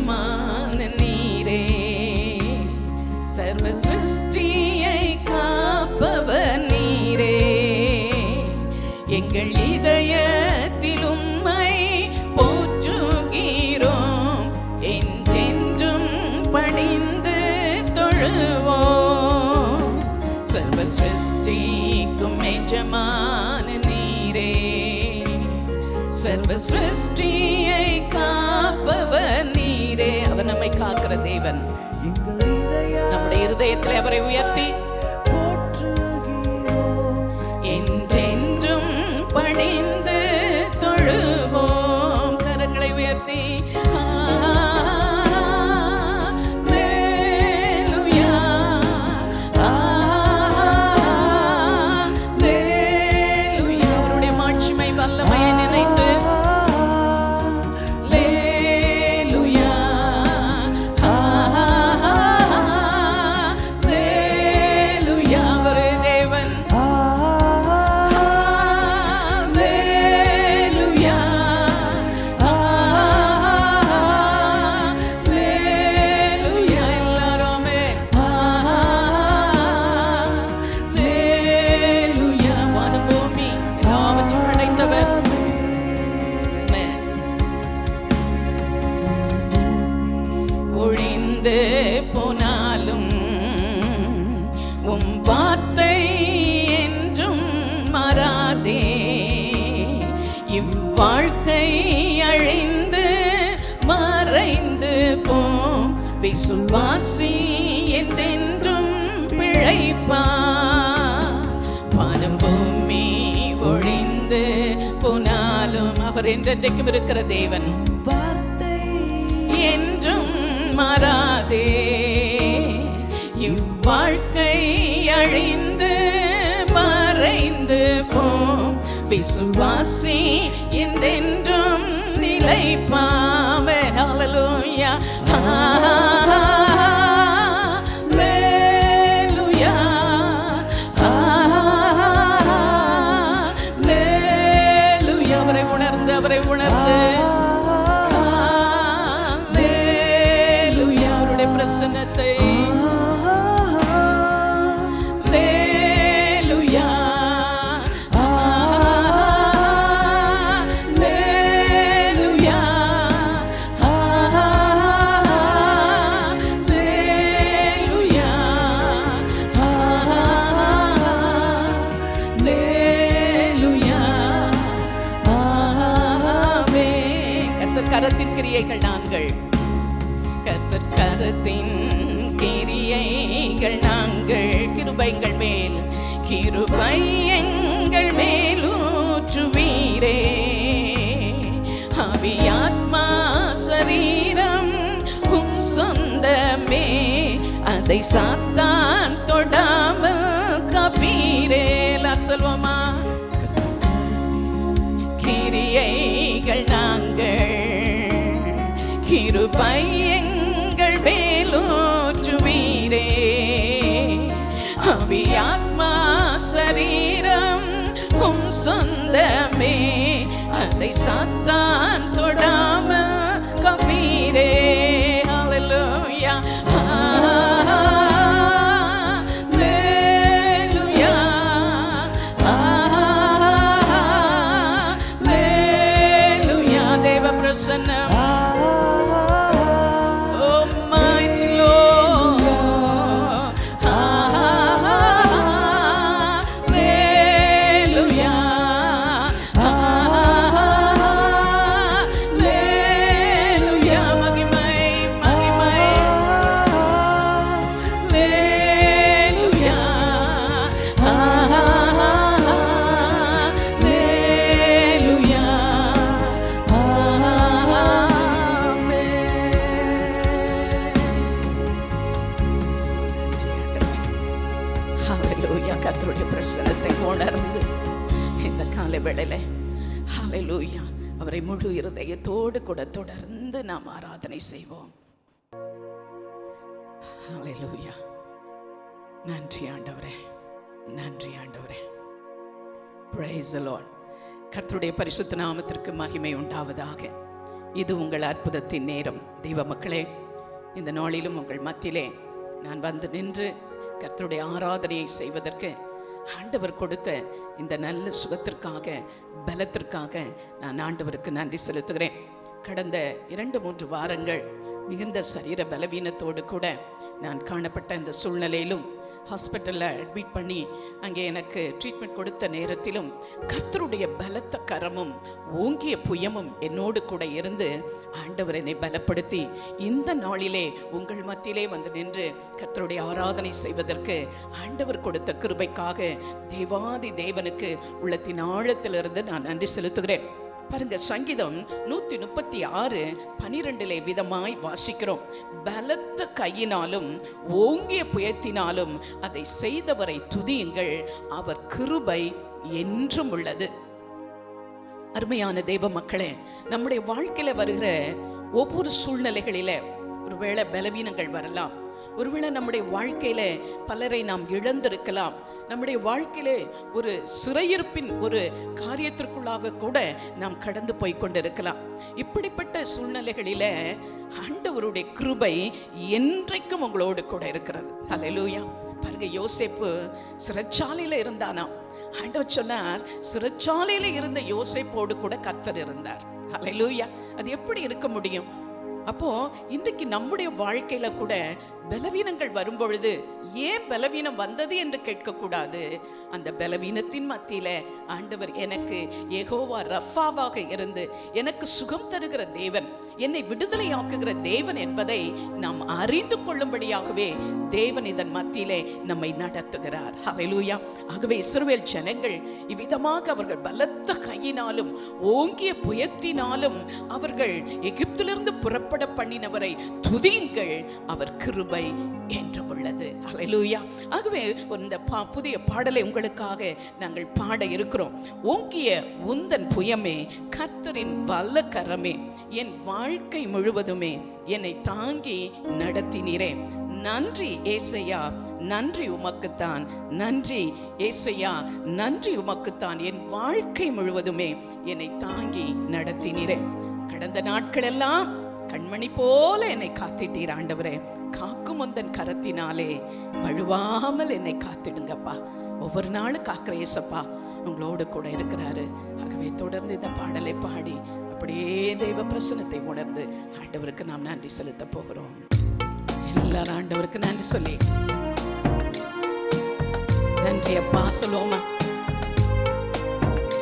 எஜமான நீரே, சர்வ சிருஷ்டியை காப்பவர் நீரே, எங்கள் இதயத்தில் உம்மை போற்றுகிறோம், என்றென்றும் பணிந்து தொழுவோம். சர்வ சிருஷ்டிக்கும் எஜமான நீரே, சர்வ சிருஷ்டியை காப்பவர் நீரே. அவர் நம்மை காக்கிற தேவன். நம்முடைய இருதயத்தில் அவரை உயர்த்தி என்றென்றும் பணிந்து தொழுவோம். கரங்களை உயர்த்தி அவருடைய மாட்சிமை வல்லமையை நினைத்து போனாலும் உம் வார்த்தை என்றும் மாறாதே, இவ்வாழ்க்கை அழிந்து மறைந்து போம், விசுவாசி என்றென்றும் பிழைப்பான். வானம் பூமி ஒழிந்து போனாலும் அவர் என்றென்றைக்கும் இருக்கிற தேவன், என்றும் மாறாதே, இவ்வாழ்க்கை அழிந்து மறைந்து போம், விசுவாசி என்றென்றும் நிலைப்பாம். ஹல்லேலூயா, ஹல்லேலூயா, ஹல்லேலூயா. அவரை உணர்ந்து அவரை உணர்ந்து பிரசன்னத்தை ஹல்லேலூயா, ஹல்லேலூயா, ஹல்லேலூயா, ஹல்லேலூயா. ஆமென். கர்த்தர் கரத்தின் கிரியைகள் நாங்கள், கர்த்தர் கரத்தின் கிரியைகள் நாங்கள், கிருபைகள் மேல் கிருபை எங்கள் மேலூற்றுவீரே, ஆவியாத்மா சரீரம் உம் சொந்தமே, அதை சாத்தான் தொடாமல் காப்பீரே. சொல்வோமா, கிரியைகள் நாங்கள், கிருபை எங்கள் மேலூற்றுவீரே, ஆவியாத்மா சரீரம் உம் சொந்தமே, அதை சாத்தான் தொடாமல் காப்பீரே. ஹல்லேலூயா, ஹல்லேலூயா, ஹல்லேலூயா. தேவ பிரசன்னம், கர்த்தருடைய பிரசன்னத்தை உணர்ந்து இந்த காலை வேளையில ஹல்லேலூயா அவரை முழு இருதயத்தோடு கூட தொடர்ந்து நாம் ஆராதனை செய்வோம். ஹல்லேலூயா. நன்றி ஆண்டவரே, நன்றி ஆண்டவரே. Praise the Lord. கர்த்தருடைய பரிசுத்த நாமத்திற்கு மகிமை உண்டாவதாக. இது உங்கள் அற்புதத்தின் நேரம். தெய்வ மக்களே, இந்த நாளிலும் உங்கள் மத்தியிலே நான் வந்து நின்று கர்த்தருடைய ஆராதனையை செய்வதற்கு ஆண்டவர் கொடுத்த இந்த நல்ல சுகத்திற்காக, பலத்திற்காக நான் ஆண்டவருக்கு நன்றி செலுத்துகிறேன். கடந்த 2-3 வாரங்கள் மிகுந்த சரீர பலவீனத்தோடு கூட நான் காணப்பட்ட இந்த சூழ்நிலையிலும், ஹாஸ்பிட்டலில் அட்மிட் பண்ணி அங்கே எனக்கு ட்ரீட்மெண்ட் கொடுத்த நேரத்திலும் கர்த்தருடைய பலத்த கரமும் ஓங்கிய புயமும் என்னோடு கூட இருந்து ஆண்டவர் என்னை பலப்படுத்தி இந்த நாளிலே உங்கள் மத்தியிலே வந்து நின்று கர்த்தருடைய ஆராதனை செய்வதற்கு ஆண்டவர் கொடுத்த கிருபைக்காக தேவாதி தேவனுக்கு உள்ளத்தின் ஆழத்திலிருந்து நான் நன்றி செலுத்துகிறேன். பாருங்க, சங்கீதம் 136:12 விதமாய் வாசிக்கிறோம். பலத்த கையினாலும் ஓங்கிய புயத்தினாலும் அதை செய்தவரை துதியுங்கள், அவர் கிருபை என்றும் உள்ளது. அருமையான தேவ மக்களே, நம்முடைய வாழ்க்கையில வருகிற ஒவ்வொரு சூழ்நிலைகளில ஒருவேளை பலவீனங்கள் வரலாம். ஒருவேளை நம்முடைய வாழ்க்கையில பலரை நாம் இழந்திருக்கலாம். நம்முடைய வாழ்க்கையிலே ஒரு சிறையிருப்பின் ஒரு காரியத்திற்குள்ளாக கூட நாம் கடந்து போய் கொண்டிருக்கலாம். இப்படிப்பட்ட சூழ்நிலைகளில ஆண்டவருடைய கிருபை என்றைக்கும் உங்களோடு கூட இருக்கிறது. ஹல்லேலூயா. பாருங்க, யோசேப்பு சிறைச்சாலையில இருந்தானா. ஆண்டவர் சொன்னார், சிறைச்சாலையில இருந்த யோசேப்போடு கூட கர்த்தர் இருந்தார். ஹல்லேலூயா. அது எப்படி இருக்க முடியும்? அப்போ இன்றைக்கு நம்முடைய வாழ்க்கையில கூட பலவீனங்கள் வரும்பொழுது ஏன் பலவீனம் வந்தது என்று கேட்கக்கூடாது. அந்த பலவீனத்தின் மத்தியில ஆண்டவர் எனக்கு யெகோவா ரஃபாவாக இருந்து எனக்கு சுகம் தருகிற தேவன், என்னை விடுதலையாக்குகிற தேவன் என்பதை நாம் அறிந்து கொள்ளும்படியாகவே தேவன் இதன் மத்தியிலே நம்மை நடத்துகிறார். ஹல்லேலூயா. ஆகவே இஸ்ரவேல் ஜனங்கள் இவ்விதமாக அவர்கள் பலத்த கையினாலும் ஓங்கிய புயத்தினாலும் அவர்கள் எகிப்திலிருந்து புறப்பட பண்ணினவரை துதியுங்கள், அவர் கிருபை என்றும் உள்ளது. ஹல்லேலூயா. ஆகவே இந்த புதிய பாடலை உங்களுக்காக நாங்கள் பாட இருக்கிறோம். ஓங்கிய உந்தன் புயமே, கர்த்தரின் வல்ல கரமே, என் வாழ்க்கை முழுவதுமே என்னை தாங்கி நடத்தினீரே. நன்றி ஏசையா, நன்றி உமக்குத்தான். நன்றி ஏசையா, நன்றி உமக்குத்தான். என் வாழ்க்கை முழுவதுமே என்னை தாங்கி நடத்தினீரே. கடந்த நாட்கள் எல்லாம் கண்மணி போல என்னை காத்திட்டீர் ஆண்டவரே. காக்கும் உந்தன் கரத்தினாலே வழுவாமல் என்னை காத்திடுங்கப்பா. ஒவ்வொரு நாளும் காக்கிற இயேசப்பா உங்களோடு கூட இருக்கிறாரு. ஆகவே தொடர்ந்து இந்த பாடலை பாடி அப்படியே தெய்வ பிரசன்னத்தை உணர்ந்து ஆண்டவருக்கு நாம் நன்றி செலுத்த போகிறோம். எல்லாரும் ஆண்டவருக்கு நன்றி சொல்லி நன்றி அப்பா சொல்லுவோமா.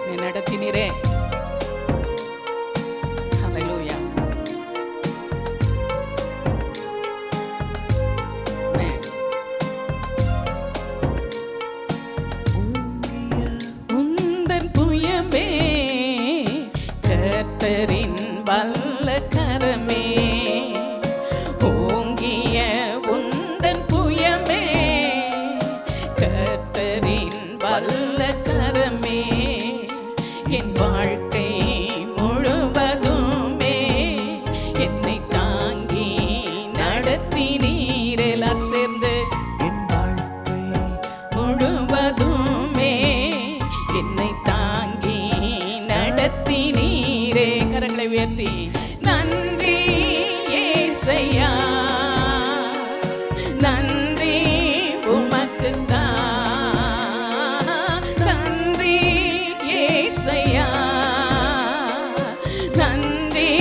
நீ நடத்தினீரே. கர்த்தரின் வல்ல கரமே, ஓங்கிய உந்தன் புயமே, கர்த்தரின் வல்ல கரமே, என் வாழ்க்கை முழுவதுமே என்னை தாங்கி நடத்தினீர். எல்லாரும் சேர்ந்து என் வாழ்க்கை முழுவதுமே என்னை தாங்கி நடத்தினீரே. கரங்களை உயர்த்தி நன்றி ஏசையா, நன்றி உமக்குத்தான். நன்றி ஏசையா, நன்றி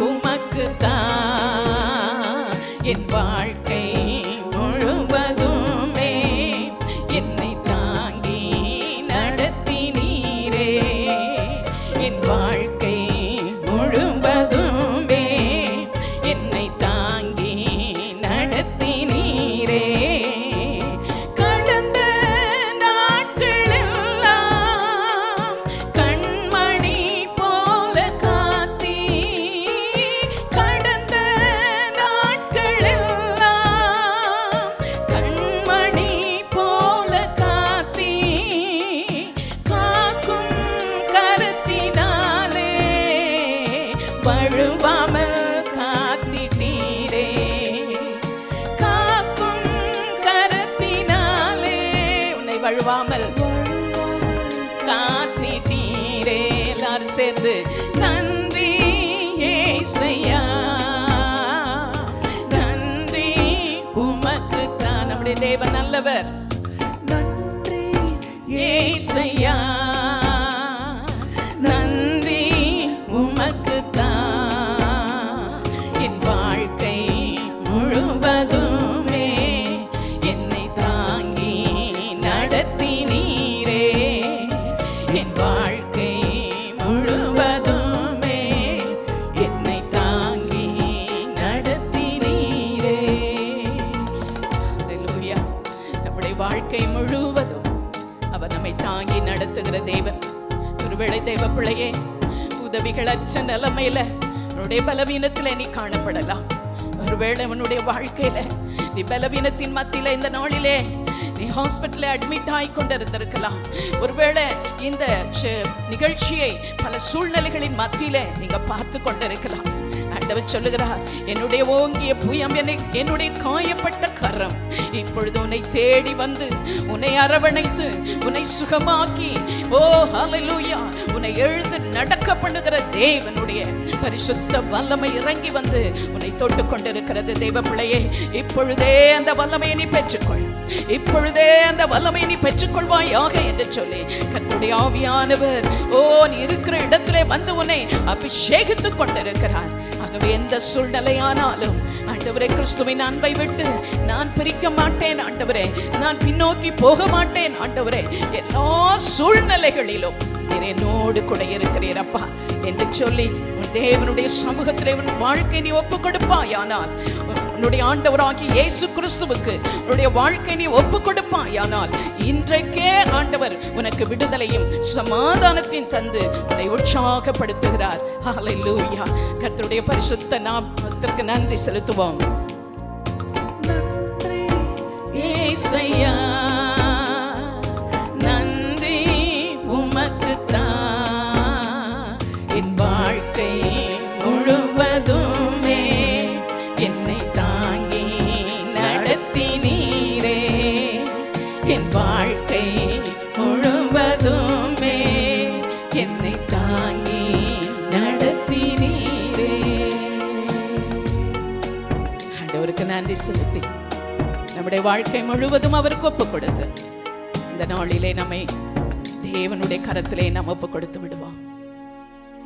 உமக்குத்தான். என் வாழ்க்கை முழுவதுமே என்னை தாங்கி நடத்தினீரே. என் வாழ்க்கை முழுவதுமே என்னை தாங்கி நடத்தினீரே. கடந்த நாட்களெல்லாம் கண்மணி போல காத்தீ, கடந்த நாட்களெல்லாம் கண்மணி போல காத்தீ, காக்கும் கரத்தினாலே வழுவாமல் காத்திட்டீரே. காக்கும் கரத்தினாலே உன்னை வழுவாமல் காத்திட்டீரே. எல்லாரும் சேர்ந்து நன்றி தேவன் நல்லவர். நன்றி ஏசையா, நன்றி உமக்குத்தான். என் வாழ்க்கை முழுவதுமே என்னை தாங்கி நடத்தினீரே. என் வாழ்க்கை முழுவதுமே என்னை தாங்கி நடத்தினீரே. ஹல்லேலூயா. நம்முடைய வாழ்க்கை முழுவதும் அவர் நம்மை தாங்கி நடத்துகிற தேவன். ஒருவேளை தேவ பிள்ளையே, உதவிகளற்ற நிலைமையில உன்னுடைய பலவீனத்துல நீ காணப்படலாம். ஒருவேளை உன்னுடைய வாழ்க்கையில நீ பலவீனத்தின் மத்தியில இந்த நாளிலே நீ ஹாஸ்பிட்டல்ல அட்மிட் ஆகி கொண்டிருந்திருக்கலாம். ஒருவேளை இந்த நிகழ்ச்சியை பல சூழ்நிலைகளின் மத்தியில நீங்க பார்த்து கொண்டிருக்கலாம். ஆண்டவர் சொல்லுகிறார், என்னுடைய ஓங்கிய புயம், என்னுடைய காயப்பட்ட கரம் இப்பொழுது உன்னை தேடி வந்து உன்னை அரவணைத்து உன்னை சுகமாக்கி, ஓ ஹல்லேலூயா, உன்னை எழுந்து நடக்க பண்ணுகிற தேவனுடைய பரிசுத்த வல்லமை இறங்கி வந்து உன்னை தொட்டு கொண்டிருக்கிறது. தேவ பிள்ளையே, இப்பொழுதே அந்த வல்லமையை நீ பெற்றுக்கொள். இப்பொழுதே அந்த வல்லமையை நீ பெற்றுக்கொள்வாயாக என்று சொல்லி கர்த்தருடைய ஆவியானவர் நீ இருக்கிற இடத்திலே வந்து உன்னை அபிஷேகித்துக் கொண்டிருக்கிறார். ஆகவே எந்த சூழ்நிலையானாலும் ஆண்டவரே, கிறிஸ்துவின் அன்பை விட்டு நான் பிரிக்க மாட்டேன் ஆண்டவரே, நான் பின்னோக்கி போக மாட்டேன் ஆண்டவரே, எல்லா சூழ்நிலைகளிலும் நீர் என்னோடு கூட இருக்கிறீர் அப்பா என்று சொல்லி தேவனுடைய சமூகத்திலே உன் வாழ்க்கை நீ ஒப்புக் கொடுப்பாயானால், உன்னுடைய ஆண்டவராகிய இயேசு கிறிஸ்துவுக்கு உன்னுடைய வாழ்க்கை நீ ஒப்புக் கொடுப்பாயானால், இன்றைக்கே ஆண்டவர் உனக்கு விடுதலையும் சமாதானத்தையும் தந்து உன்னை உற்சாகப்படுத்துகிறார். ஹல்லேலூயா. கர்த்தருடைய பரிசுத்த நாமத்திற்கு நன்றி செலுத்துவோம். ஏசையா, நன்றி உமக்குத்தான். என் வாழ்க்கை முழுவதுமே என்னை தாங்கி நடத்தினீரே. என் வாழ்க்கை முழுவதுமே என்னை தாங்கி நடத்தினீரே. ஆண்டவருக்கு நன்றி செலுத்தி நம்முடைய வாழ்க்கை முழுவதும் அவருக்கு ஒப்பு கொடுத்து இந்த நாளிலே நம்மை தேவனுடைய கரத்திலே நாம் ஒப்பு கொடுத்து விடுவோம்.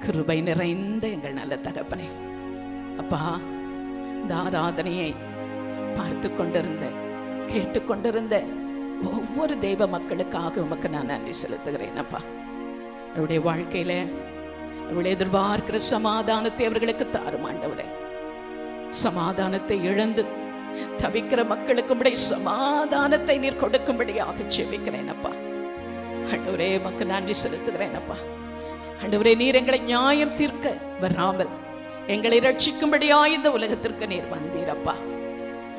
கிருபை நிறைந்த எங்கள் நல்ல தகப்பனே, அப்பா, இந்த ஆராதனையை பார்த்து கொண்டிருந்த கேட்டுக்கொண்டிருந்த ஒவ்வொரு தெய்வ மக்களுக்காக உமக்கு நான் நன்றி செலுத்துகிறேன். அப்பா, அவருடைய வாழ்க்கையில அவளை எதிர்பார்க்கிற சமாதானத்தை அவர்களுக்கு தாரும் ஆண்டவரே. சமாதானத்தை இழந்து தவிக்கிற மக்களுக்கு உம்முடைய சமாதானத்தை நீர் கொடுக்கும்படியாக ஜெபிக்கிறேன் அப்பா. ஆண்டவரே, உமக்கு நன்றி செலுத்துகிறேன் அப்பா. ஆண்டவரே, நீர் எங்களை நியாயம் தீர்க்க வராமல் எங்களை ரட்சிக்கும்படியாக இந்த உலகத்திற்கு நீர் வந்தீரப்பா.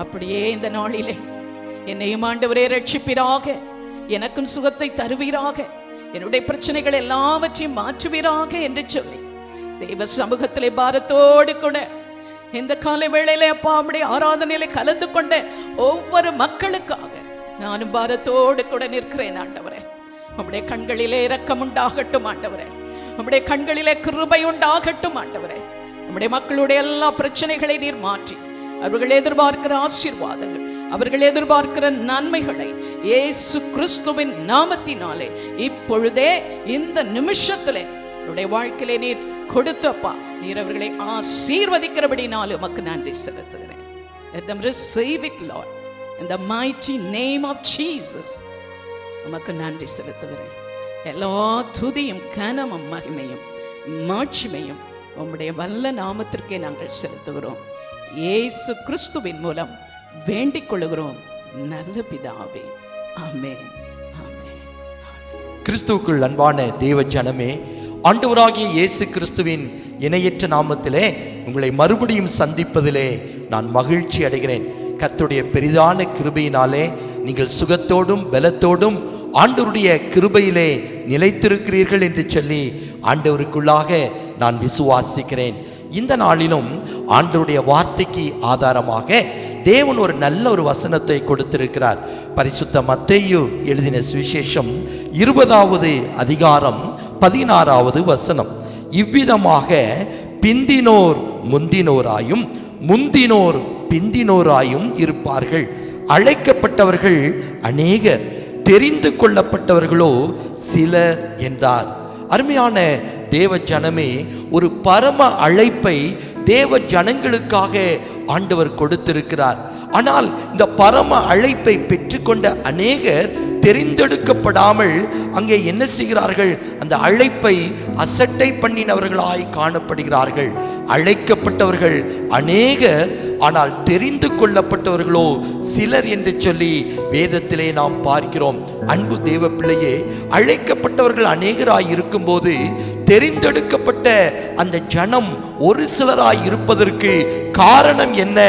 அப்படியே இந்த நாளிலே என்னையும் ஆண்டவரே ரட்சிப்பீராக, எனக்கும் சுகத்தை தருவீராக, என்னுடைய பிரச்சனைகள் எல்லாவற்றையும் மாற்றுவீராக என்று சொல்லி தெய்வ சமூகத்திலே பாரத்தோடு கூட இந்த காலை வேளையிலே அப்பா நம்முடைய ஆராதனையில கலந்து கொண்ட ஒவ்வொரு மக்களுக்காக நானும் பாரத்தோடு கூட நிற்கிறேன் ஆண்டவரே. நம்முடைய கண்களிலே இரக்கம் உண்டாகட்டும் ஆண்டவரே, நம்முடைய கண்களிலே கிருபை உண்டாகட்டும் ஆண்டவரே. நம்முடைய மக்களுடைய எல்லா பிரச்சனைகளை நீர் மாற்றி அவர்கள் எதிர்பார்க்கிற ஆசீர்வாதங்கள், அவர்கள் எதிர்பார்க்கிற நன்மைகளை இயேசு கிறிஸ்துவின் நாமத்தினாலே இப்பொழுதே இந்த நிமிஷத்திலே நம்முடைய வாழ்க்கையிலே நீர் கொடுத்தப்பா, நீர் அவர்களை ஆசீர்வதிக்கிறபடினாலும் உமக்கு நன்றி செலுத்துகிறேன். Let them receive it, Lord, in the mighty name of Jesus. உமக்கு நன்றி செலுத்துகிறேன். எல்லா துதியும் கனமும் மகிமையும் மாட்சிமையும் உம்முடைய வல்ல நாமத்திற்கே நாங்கள் செலுத்துகிறோம். இயேசு கிறிஸ்துவின் மூலம் வேண்டிக் கொள்கிறோம் நல்ல பிதாவே. ஆமென். ஆமென். கிறிஸ்துவுக்குள் அன்பான தேவ ஜனமே, ஆண்டவராகிய இயேசு கிறிஸ்துவின் இணையற்ற நாமத்திலே உங்களை மறுபடியும் சந்திப்பதிலே நான் மகிழ்ச்சி அடைகிறேன். கர்த்தருடைய பெரிதான கிருபையினாலே நீங்கள் சுகத்தோடும் பலத்தோடும் ஆண்டவருடைய கிருபையிலே நிலைத்திருக்கிறீர்கள் என்று சொல்லி ஆண்டவருக்குள்ளாக நான் விசுவாசிக்கிறேன். இந்த நாளிலும் ஆண்டவருடைய வார்த்தைக்கு ஆதாரமாக தேவன் ஒரு நல்ல ஒரு வசனத்தை கொடுத்திருக்கிறார். பரிசுத்த மத்தேயு எழுதின சுவிசேஷம் 20வது அதிகாரம் 16வது வசனம். இவ்விதமாக பிந்தினோர் முந்தினோராயும் முந்தினோர் பிந்தினோராயும் இருப்பார்கள். அழைக்கப்பட்டவர்கள் அநேகர், தெரிந்து கொள்ளப்பட்டவர்களோ சிலர் என்றார். அருமையான தேவ ஜனமே, ஒரு பரம அழைப்பை தேவ ஜனங்களுக்காக ஆண்டவர் கொடுத்திருக்கிறார். ஆனால் இந்த பரம அழைப்பை பெற்றுக்கொண்ட அநேகர் தெரிந்தெடுக்கப்படாமல் அங்கே என்ன செய்கிறார்கள்? அந்த அழைப்பை அசட்டை பண்ணினவர்களாய் காணப்படுகிறார்கள். அழைக்கப்பட்டவர்கள் அநேகர், ஆனால் தெரிந்து கொள்ளப்பட்டவர்களோ சிலர் என்று சொல்லி வேதத்திலே நாம் பார்க்கிறோம். அன்பு தேவ பிள்ளையே, அழைக்கப்பட்டவர்கள் அநேகராய் இருக்கும்போது தெரிந்தெடுக்கப்பட்ட அந்த ஜனம் ஒரு சிலராய் இருப்பதற்கு காரணம் என்ன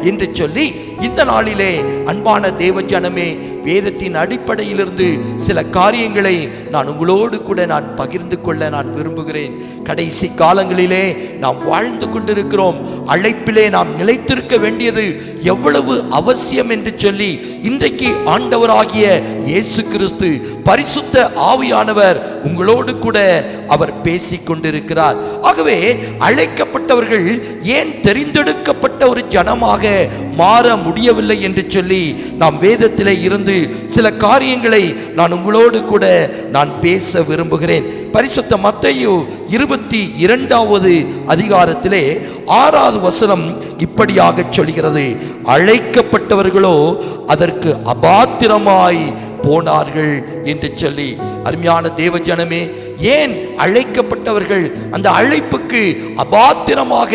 என்று சொல்லி இந்த நாளிலே அன்பான தேவ ஜனமே, வேதத்தின் அடிப்படையிலிருந்து சில காரியங்களை நான் உங்களோடு கூட நான் பகிர்ந்து கொள்ள நான் விரும்புகிறேன். கடைசி காலங்களிலே நாம் வாழ்ந்து கொண்டிருக்கிறோம். அழைப்பிலே நாம் நிலைத்திருக்க வேண்டியது எவ்வளவு அவசியம் என்று சொல்லி இன்றைக்கு ஆண்டவராகிய இயேசு கிறிஸ்து பரிசுத்த ஆவியானவர் உங்களோடு கூட அவர் பேசிக் கொண்டிருக்கிறார். ஆகவே அழைக்கப்பட்டவர்கள் ஏன் தெரிந்தெடுக்கப்பட்ட ஒரு ஜனமாக மாற முடியவில்லை என்று சொல்லி நாம் வேதத்திலே இருந்து சில காரியங்களை நான் உங்களோடு கூட நான் பேச விரும்புகிறேன். பரிசுத்த மத்தேயு 22வது அதிகாரத்திலே 6வது வசனம் இப்படியாக சொல்கிறது, அழைக்கப்பட்டவர்களோ அதற்கு அபாத்திரமாய் போனார்கள் என்று சொல்லி. அருமையான தேவ ஜனமே, ஏன் அழைக்கப்பட்டவர்கள் அந்த அழைப்புக்கு அபாத்திரமாக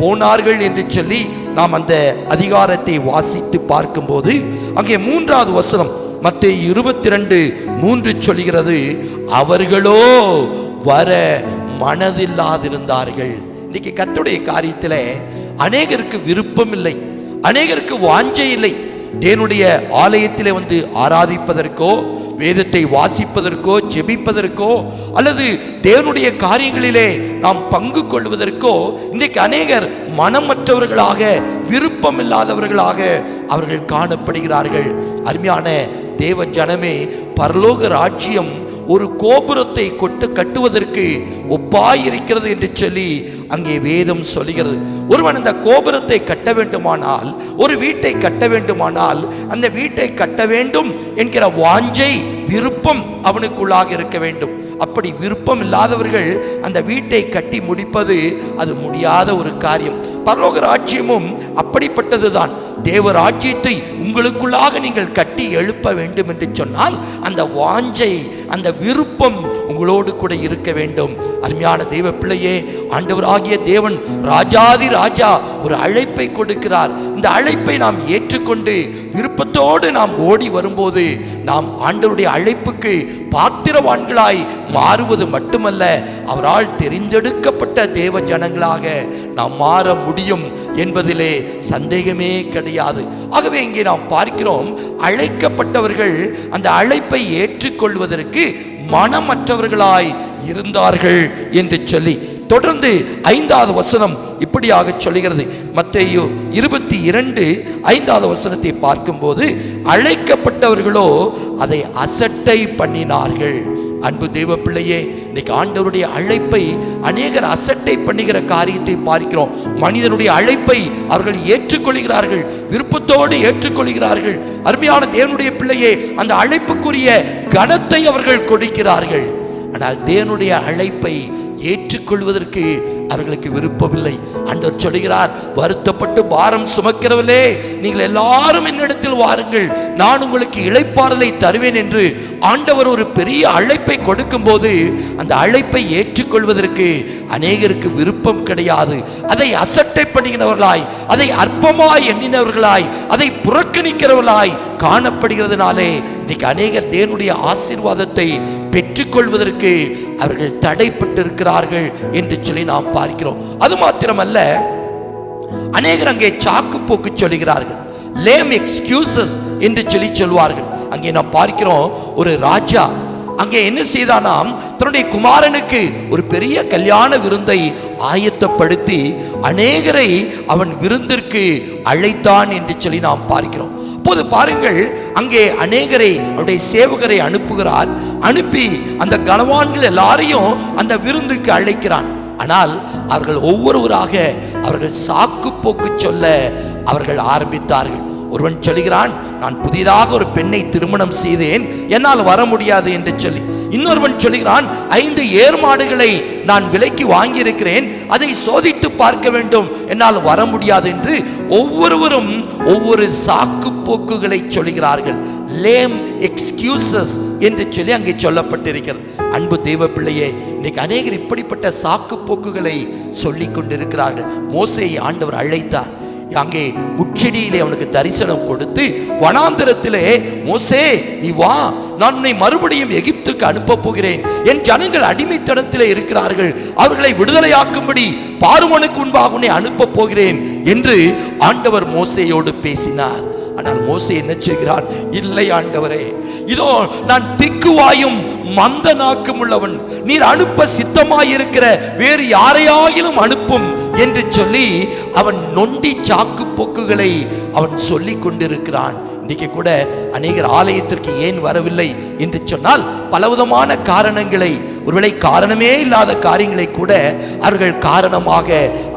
போனார்கள் என்று சொல்லி நாம் அந்த அதிகாரத்தை வாசித்து பார்க்கும்போது அங்கே 3வது வசனம் மத்தேயு 22:3 சொல்கிறது, அவர்களோ வர மனதில்லாதிருந்தார்கள். இன்னைக்கு கர்த்தருடைய காரியத்தில் அநேகருக்கு விருப்பம் இல்லை, அநேகருக்கு வாஞ்சை இல்லை. தேவனுடைய ஆலயத்திலே வந்து ஆராதிப்பதற்கோ, வேதத்தை வாசிப்பதற்கோ, ஜெபிப்பதற்கோ, அல்லது தேவனுடைய காரியங்களிலே நாம் பங்கு கொள்வதற்கோ இன்றைக்கு அநேகர் மனமற்றவர்களாக, விருப்பம் இல்லாதவர்களாக அவர்கள் காணப்படுகிறார்கள். அருமையான தேவ ஜனமே, பரலோக ராஜ்யம் ஒரு கோபுரத்தை கட்டுவதற்கு ஒப்பாயிருக்கிறது என்று சொல்லி அங்கே வேதம் சொல்லுகிறது. ஒருவன் அந்த கோபுரத்தை கட்ட வேண்டுமானால், ஒரு வீட்டை கட்ட வேண்டுமானால், அந்த வீட்டை கட்ட வேண்டும் என்கிற வாஞ்சை, விருப்பம் அவனுக்குள்ளாக இருக்க வேண்டும். அப்படி விருப்பம் இல்லாதவர்கள் அந்த வீட்டை கட்டி முடிப்பது அது முடியாத ஒரு காரியம். பரலோக ராஜ்யமும் அப்படிப்பட்டதுதான். தேவ ராஜ்யத்தை உங்களுக்குள்ளாக நீங்கள் கட்டி எழுப்ப வேண்டும் என்று சொன்னால் அந்த வாஞ்சை, அந்த விருப்பம் உங்களோடு கூட இருக்க வேண்டும். அருமையான தேவ பிள்ளையே, ஆண்டவராகிய தேவன் ராஜாதி ராஜா ஒரு அழைப்பை கொடுக்கிறார். இந்த அழைப்பை நாம் ஏற்றுக்கொண்டு விருப்பத்தோடு நாம் ஓடி வரும்போது நாம் ஆண்டவருடைய அழைப்புக்கு பாத்திரவான்களாய் மாறுவது மட்டுமல்ல, அவரால் தெரிந்தெடுக்கப்பட்ட தேவ ஜனங்களாக நாம் மாற முடியும் என்பதிலே சந்தேகமே கிடையாது. ஆகவே இங்கே நாம் பார்க்கிறோம், அழைக்கப்பட்டவர்கள் அந்த அழைப்பை ஏற்றுக்கொள்வதற்கு மனமற்றவர்களாய் இருந்தார்கள் என்று சொல்லி தொடர்ந்து 5வது வசனம் இப்படியாக சொல்லுகிறது. மத்தேயு 22:5வது வசனத்தை பார்க்கும்போது, அழைக்கப்பட்டவர்களோ அதை அசட்டை பண்ணினார்கள். அன்பு தேவ பிள்ளையே, இன்னைக்கு ஆண்டவருடைய அழைப்பை அநேகர் அசட்டை பண்ணுகிற காரியத்தை பார்க்கிறோம். மனிதனுடைய அழைப்பை அவர்கள் ஏற்றுக்கொள்கிறார்கள், விருப்பத்தோடு ஏற்றுக்கொள்கிறார்கள். அருமையான தேவனுடைய பிள்ளையே, அந்த அழைப்புக்குரிய கனத்தை அவர்கள் கொடுக்கிறார்கள். ஆனால் தேவனுடைய அழைப்பை ஏற்றுக்கொள்வதற்கு அவர்களுக்கு விருப்பமில்லை. ஆண்டவர் சொல்கிறார், வருத்தப்பட்டு பாரம் சுமக்கிறவர்களே, நீங்கள் எல்லாரும் என்னிடத்தில் வாருங்கள், நான் உங்களுக்கு இளைப்பாறுதலை தருவேன் என்று ஆண்டவர் ஒரு பெரிய அழைப்பை கொடுக்கும் போது அந்த அழைப்பை ஏற்றுக்கொள்வதற்கு அநேகருக்கு விருப்பம் கிடையாது. அதை அசட்டை பண்ணுகிறவர்களாய், அதை அற்பமாய் எண்ணினவர்களாய், அதை புறக்கணிக்கிறவர்களாய் காணப்படுகிறதுனாலே இன்னைக்கு அநேகர் தேவனுடைய ஆசீர்வாதத்தை பெற்றுக்கொள்வதற்கு அவர்கள் தடைப்பட்டிருக்கிறார்கள் என்று சொல்லி நாம் பார்க்கிறோம். அது மாத்திரமல்ல, அநேகர் அங்கே சாக்கு போக்கு சொல்லுகிறார்கள், லேம் எக்ஸ்கியூசஸ் என்று சொல்லி சொல்வார்கள். அங்கே நாம் பார்க்கிறோம், ஒரு ராஜா அங்கே என்ன செய்தானாம், தன்னுடைய குமாரனுக்கு ஒரு பெரிய கல்யாண விருந்தை ஆயத்தப்படுத்தி அநேகரை அவன் விருந்திற்கு அழைத்தான் என்று சொல்லி நாம் பார்க்கிறோம். அப்போது பாருங்கள், அங்கே அநேகரை அவருடைய சேவகரை அனுப்புகிறார். அனுப்பி அந்த கனவான்கள் எல்லாரையும் அந்த விருந்துக்கு அழைக்கிறான். ஆனால் அவர்கள் ஒவ்வொருவராக அவர்கள் சாக்கு போக்கு சொல்ல அவர்கள் ஆரம்பித்தார்கள். ஒருவன் சொல்கிறான், நான் புதிதாக ஒரு பெண்ணை திருமணம் செய்தேன், என்னால் வர முடியாது என்று சொல்லி. இன்னொருவன் சொல்கிறான், 5 ஏர் மாடுகளை நான் விலைக்கு வாங்கியிருக்கிறேன், அதை சோதித்து பார்க்க வேண்டும், என்னால் வர முடியாது என்று ஒவ்வொருவரும் ஒவ்வொரு சாக்கு போக்குகளை சொல்கிறார்கள். லேம் எக்ஸ்கியூசஸ் என்று சொல்லி அங்கே சொல்லப்பட்டிருக்கிறது. அன்பு தேவ பிள்ளையே, இன்னைக்கு அநேகர் இப்படிப்பட்ட சாக்கு போக்குகளை சொல்லிக் கொண்டிருக்கிறார்கள். மோசேயை ஆண்டவர் அழைத்தார். அங்கே முச்செடியிலே அவனுக்கு தரிசனம் கொடுத்து வனாந்திரத்திலே, மோசே நீ வா, நான் உன்னை மறுபடியும் எகிப்துக்கு அனுப்ப போகிறேன், என் ஜனங்கள் அடிமைத்தனத்திலே இருக்கிறார்கள், அவர்களை விடுதலையாக்கும்படி பார்வோனுக்கு முன்பாக உன்னை அனுப்ப போகிறேன் என்று ஆண்டவர் மோசேயோடு பேசினார். ஆனால் மோசே என்ன செய்கிறான்? இல்லை ஆண்டவரே, இதோ நான் திக்குவாயும் மந்த நாக்கும் உள்ளவன், நீர் அனுப்ப சித்தமாயிருக்கிற வேறு யாரையாயிலும் அனுப்பும் என்று சொல்லி அவன் நொண்டி சாக்கு போக்குகளை அவன் சொல்லிக் கொண்டிருக்கிறான். இன்றைக்கு கூட அநேகர் ஆலயத்திற்கு ஏன் வரவில்லை என்று சொன்னால் பலவிதமான காரணங்களை, ஒருவேளை காரணமே இல்லாத காரியங்களை கூட அவர்கள் காரணமாக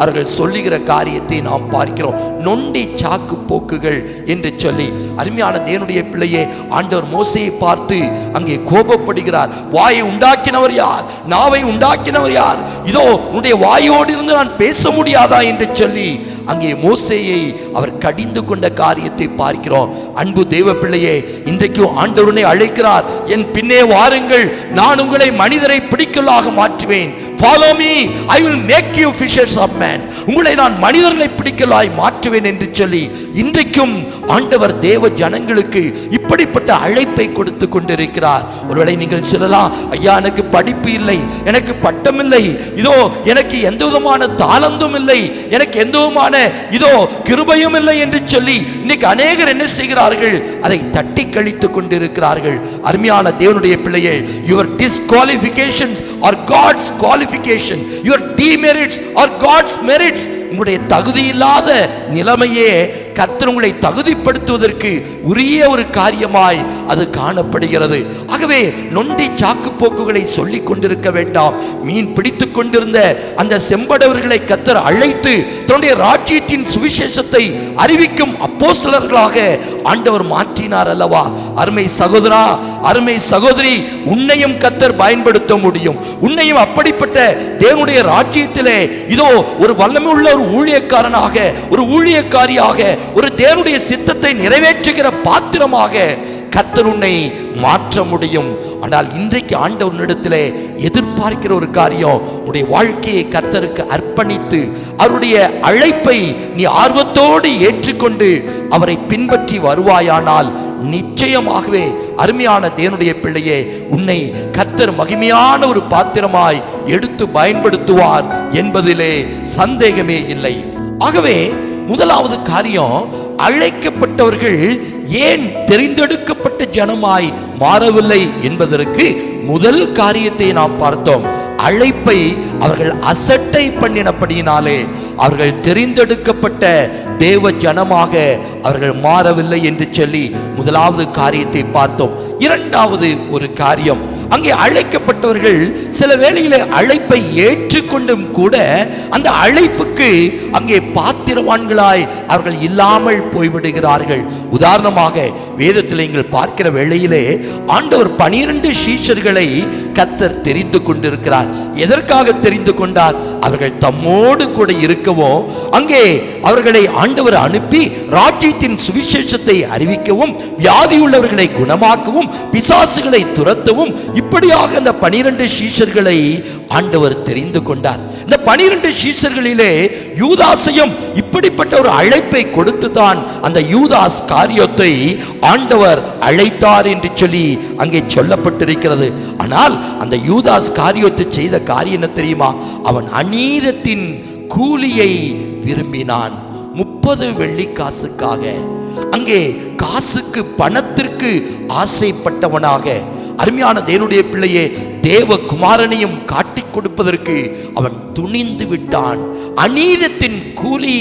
அவர்கள் சொல்லுகிற காரியத்தை நாம் பார்க்கிறோம். நொண்டி சாக்கு போக்குகள் என்று சொல்லி. அருமையான தேவனுடைய பிள்ளையே, ஆண்டவர் மோசேயை பார்த்து அங்கே கோபப்படுகிறார். வாயை உண்டாக்கினவர் யார்? நாவை உண்டாக்கினவர் யார்? இதோ உன்னுடைய வாயோடு இருந்து நான் பேச முடியாதா என்று சொல்லி அங்கே மோசேயை அவர் கடிந்து கொண்ட காரியத்தை பார்க்கிறோம். அன்பு தேவ பிள்ளையே, இன்றைக்கும் ஆண்டவரை அழைக்கிறார், என் பின்னே வாருங்கள், நான் உங்களை மனிதரை பிடிக்கலாக மாற்றுவேன். Follow me, I will make you fishers of men. உங்களை நான் மனிதர்களை பிடிக்கலாய் மாற்றுவேன் என்று சொல்லி இன்றைக்கும் ஆண்டவர் தேவ ஜனங்களுக்கு இப்படிப்பட்ட அழைப்பை கொடுத்து கொண்டிருக்கிறார். ஒருவேளை நீங்கள் சொல்லலாம், ஐயா எனக்கு படிப்பு இல்லை, எனக்கு பட்டம் இல்லை, இதோ எனக்கு எந்த விதமான தாளந்தும் இல்லை, எனக்கு எந்த விதமான இதோ கிருபையும் இல்லை என்று சொல்லி இன்னைக்கு அநேகர் என்ன செய்கிறார்கள்? அதை தட்டி கழித்துக் கொண்டிருக்கிறார்கள். அருமையான தேவனுடைய பிள்ளையே, your disqualifications are God's qualification, your demerits are God's merits. உங்களுடைய தகுதி இல்லாத நிலைமையே கர்த்தர் உங்களை தகுதிப்படுத்துவதற்கு உரிய ஒரு காரியமாய் அது காணப்படுகிறது. ஆகவே நொண்டி சாக்கு போக்குகளை சொல்லிக் கொண்டிருக்க வேண்டாம். மீன் பிடித்துக் கொண்டிருந்த அந்த செம்படவர்களை கர்த்தர் அழைத்து தன்னுடைய ராஜ்யத்தின் சுவிசேஷத்தை அறிவிக்கும் அப்போஸ்தலர்களாக ஆண்டவர் மாற்றினார் அல்லவா? அருமை சகோதரா, அருமை சகோதரி, உன்னையும் கர்த்தர் பயன்படுத்த முடியும். உன்னையும் அப்படிப்பட்ட தேவனுடைய ராஜ்யத்திலே இதோ ஒரு வல்லமை உள்ள ஒரு ஊழியக்காரனாக, ஒரு ஊழியக்காரியாக, ஒரு தேவனுடைய சித்தத்தை நிறைவேற்றுகிற பாத்திரமாக கர்த்தர் உன்னை மாற்ற முடியும். ஆனால் இன்றைக்கு ஆண்டவரிடத்திலே எதிர்பார்க்கிற ஒரு காரியம், உன்னுடைய வாழ்க்கையை கர்த்தருக்கு அர்ப்பணித்து அவருடைய அழைப்பை நீ ஆர்வத்தோடு ஏற்றுக்கொண்டு அவரை பின்பற்றி வருவாயானால் நிச்சயமாகவே அருமையான தேவனுடைய பிள்ளையே, உன்னை கர்த்தர் மகிமையான ஒரு பாத்திரமாய் எடுத்து பயன்படுத்துவார் என்பதிலே சந்தேகமே இல்லை. ஆகவே முதலாவது காரியம், அழைக்கப்பட்டவர்கள் ஏன் தெரிந்தெடுக்கப்பட்ட ஜனமாய் மாறவில்லை என்பதற்கு முதல் காரியத்தை நாம் பார்த்தோம். அழைப்பை அவர்கள் அசட்டை பண்ணினபடியினாலே அவர்கள் தெரிந்தெடுக்கப்பட்ட தேவ ஜனமாக அவர்கள் மாறவில்லை என்று சொல்லி முதலாவது காரியத்தை பார்த்தோம். இரண்டாவது ஒரு காரியம், அங்கே அழைக்கப்பட்டவர்கள் சில வேளையிலே அழைப்பை ஏற்றுக்கொண்டும் கூட அந்த அழைப்புக்கு அங்கே பாத்திரவான்களாய் அவர்கள் இல்லாமல் போய்விடுகிறார்கள். உதாரணமாக வேதத்தில் நீங்கள் பார்க்கிற வேளையிலே ஆண்டவர் 12 சீஷர்களை கர்த்தர் தெரிந்து கொண்டிருக்கிறார். எதற்காக தெரிந்து கொண்டார்? அவர்கள் தம்மோடு கூட இருக்கவும், அங்கே அவர்களை ஆண்டவர் அனுப்பி ராஜ்யத்தின் சுவிசேஷத்தை அறிவிக்கவும், வியாதியுள்ளவர்களை குணமாக்கவும், பிசாசுகளை துரத்தவும், இப்படியாக அந்த 12 சீஷர்களை ஆண்டவர் தெரிந்து கொண்டார். இந்த 12 சீஷர்களிலே யூதாசையும் இப்படிப்பட்ட ஒரு அழைப்பை கொடுத்து தான் அந்த யூதாஸ் காரியத்தை ஆண்டவர் அழைத்தார் என்று சொல்லி அங்கே சொல்லப்பட்டிருக்கிறது. ஆனால் அந்த யூதாஸ் காரியத்தை செய்த காரியம் என்ன தெரியுமா? அவன் அநீதத்தின் கூலியை விரும்பினான். 30 வெள்ளிக்காசுக்காக அங்கே காசுக்கு, பணத்திற்கு ஆசைப்பட்டவனாக, அருமையான தேவனுடைய பிள்ளையே, தேவகுமாரனையும் காட்டிக் கொடுப்பதற்கு அவன் துணிந்து விட்டான். அநீதத்தின் கூலி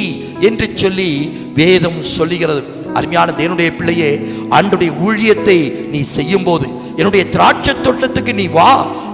என்று சொல்லி வேதம் சொல்லுகிறது. அருமையான தேவனுடைய பிள்ளையே, ஆண்டவருடைய ஊழியத்தை நீ செய்யும் போது, என்னுடைய திராட்சை தோட்டத்துக்கு நீ வா,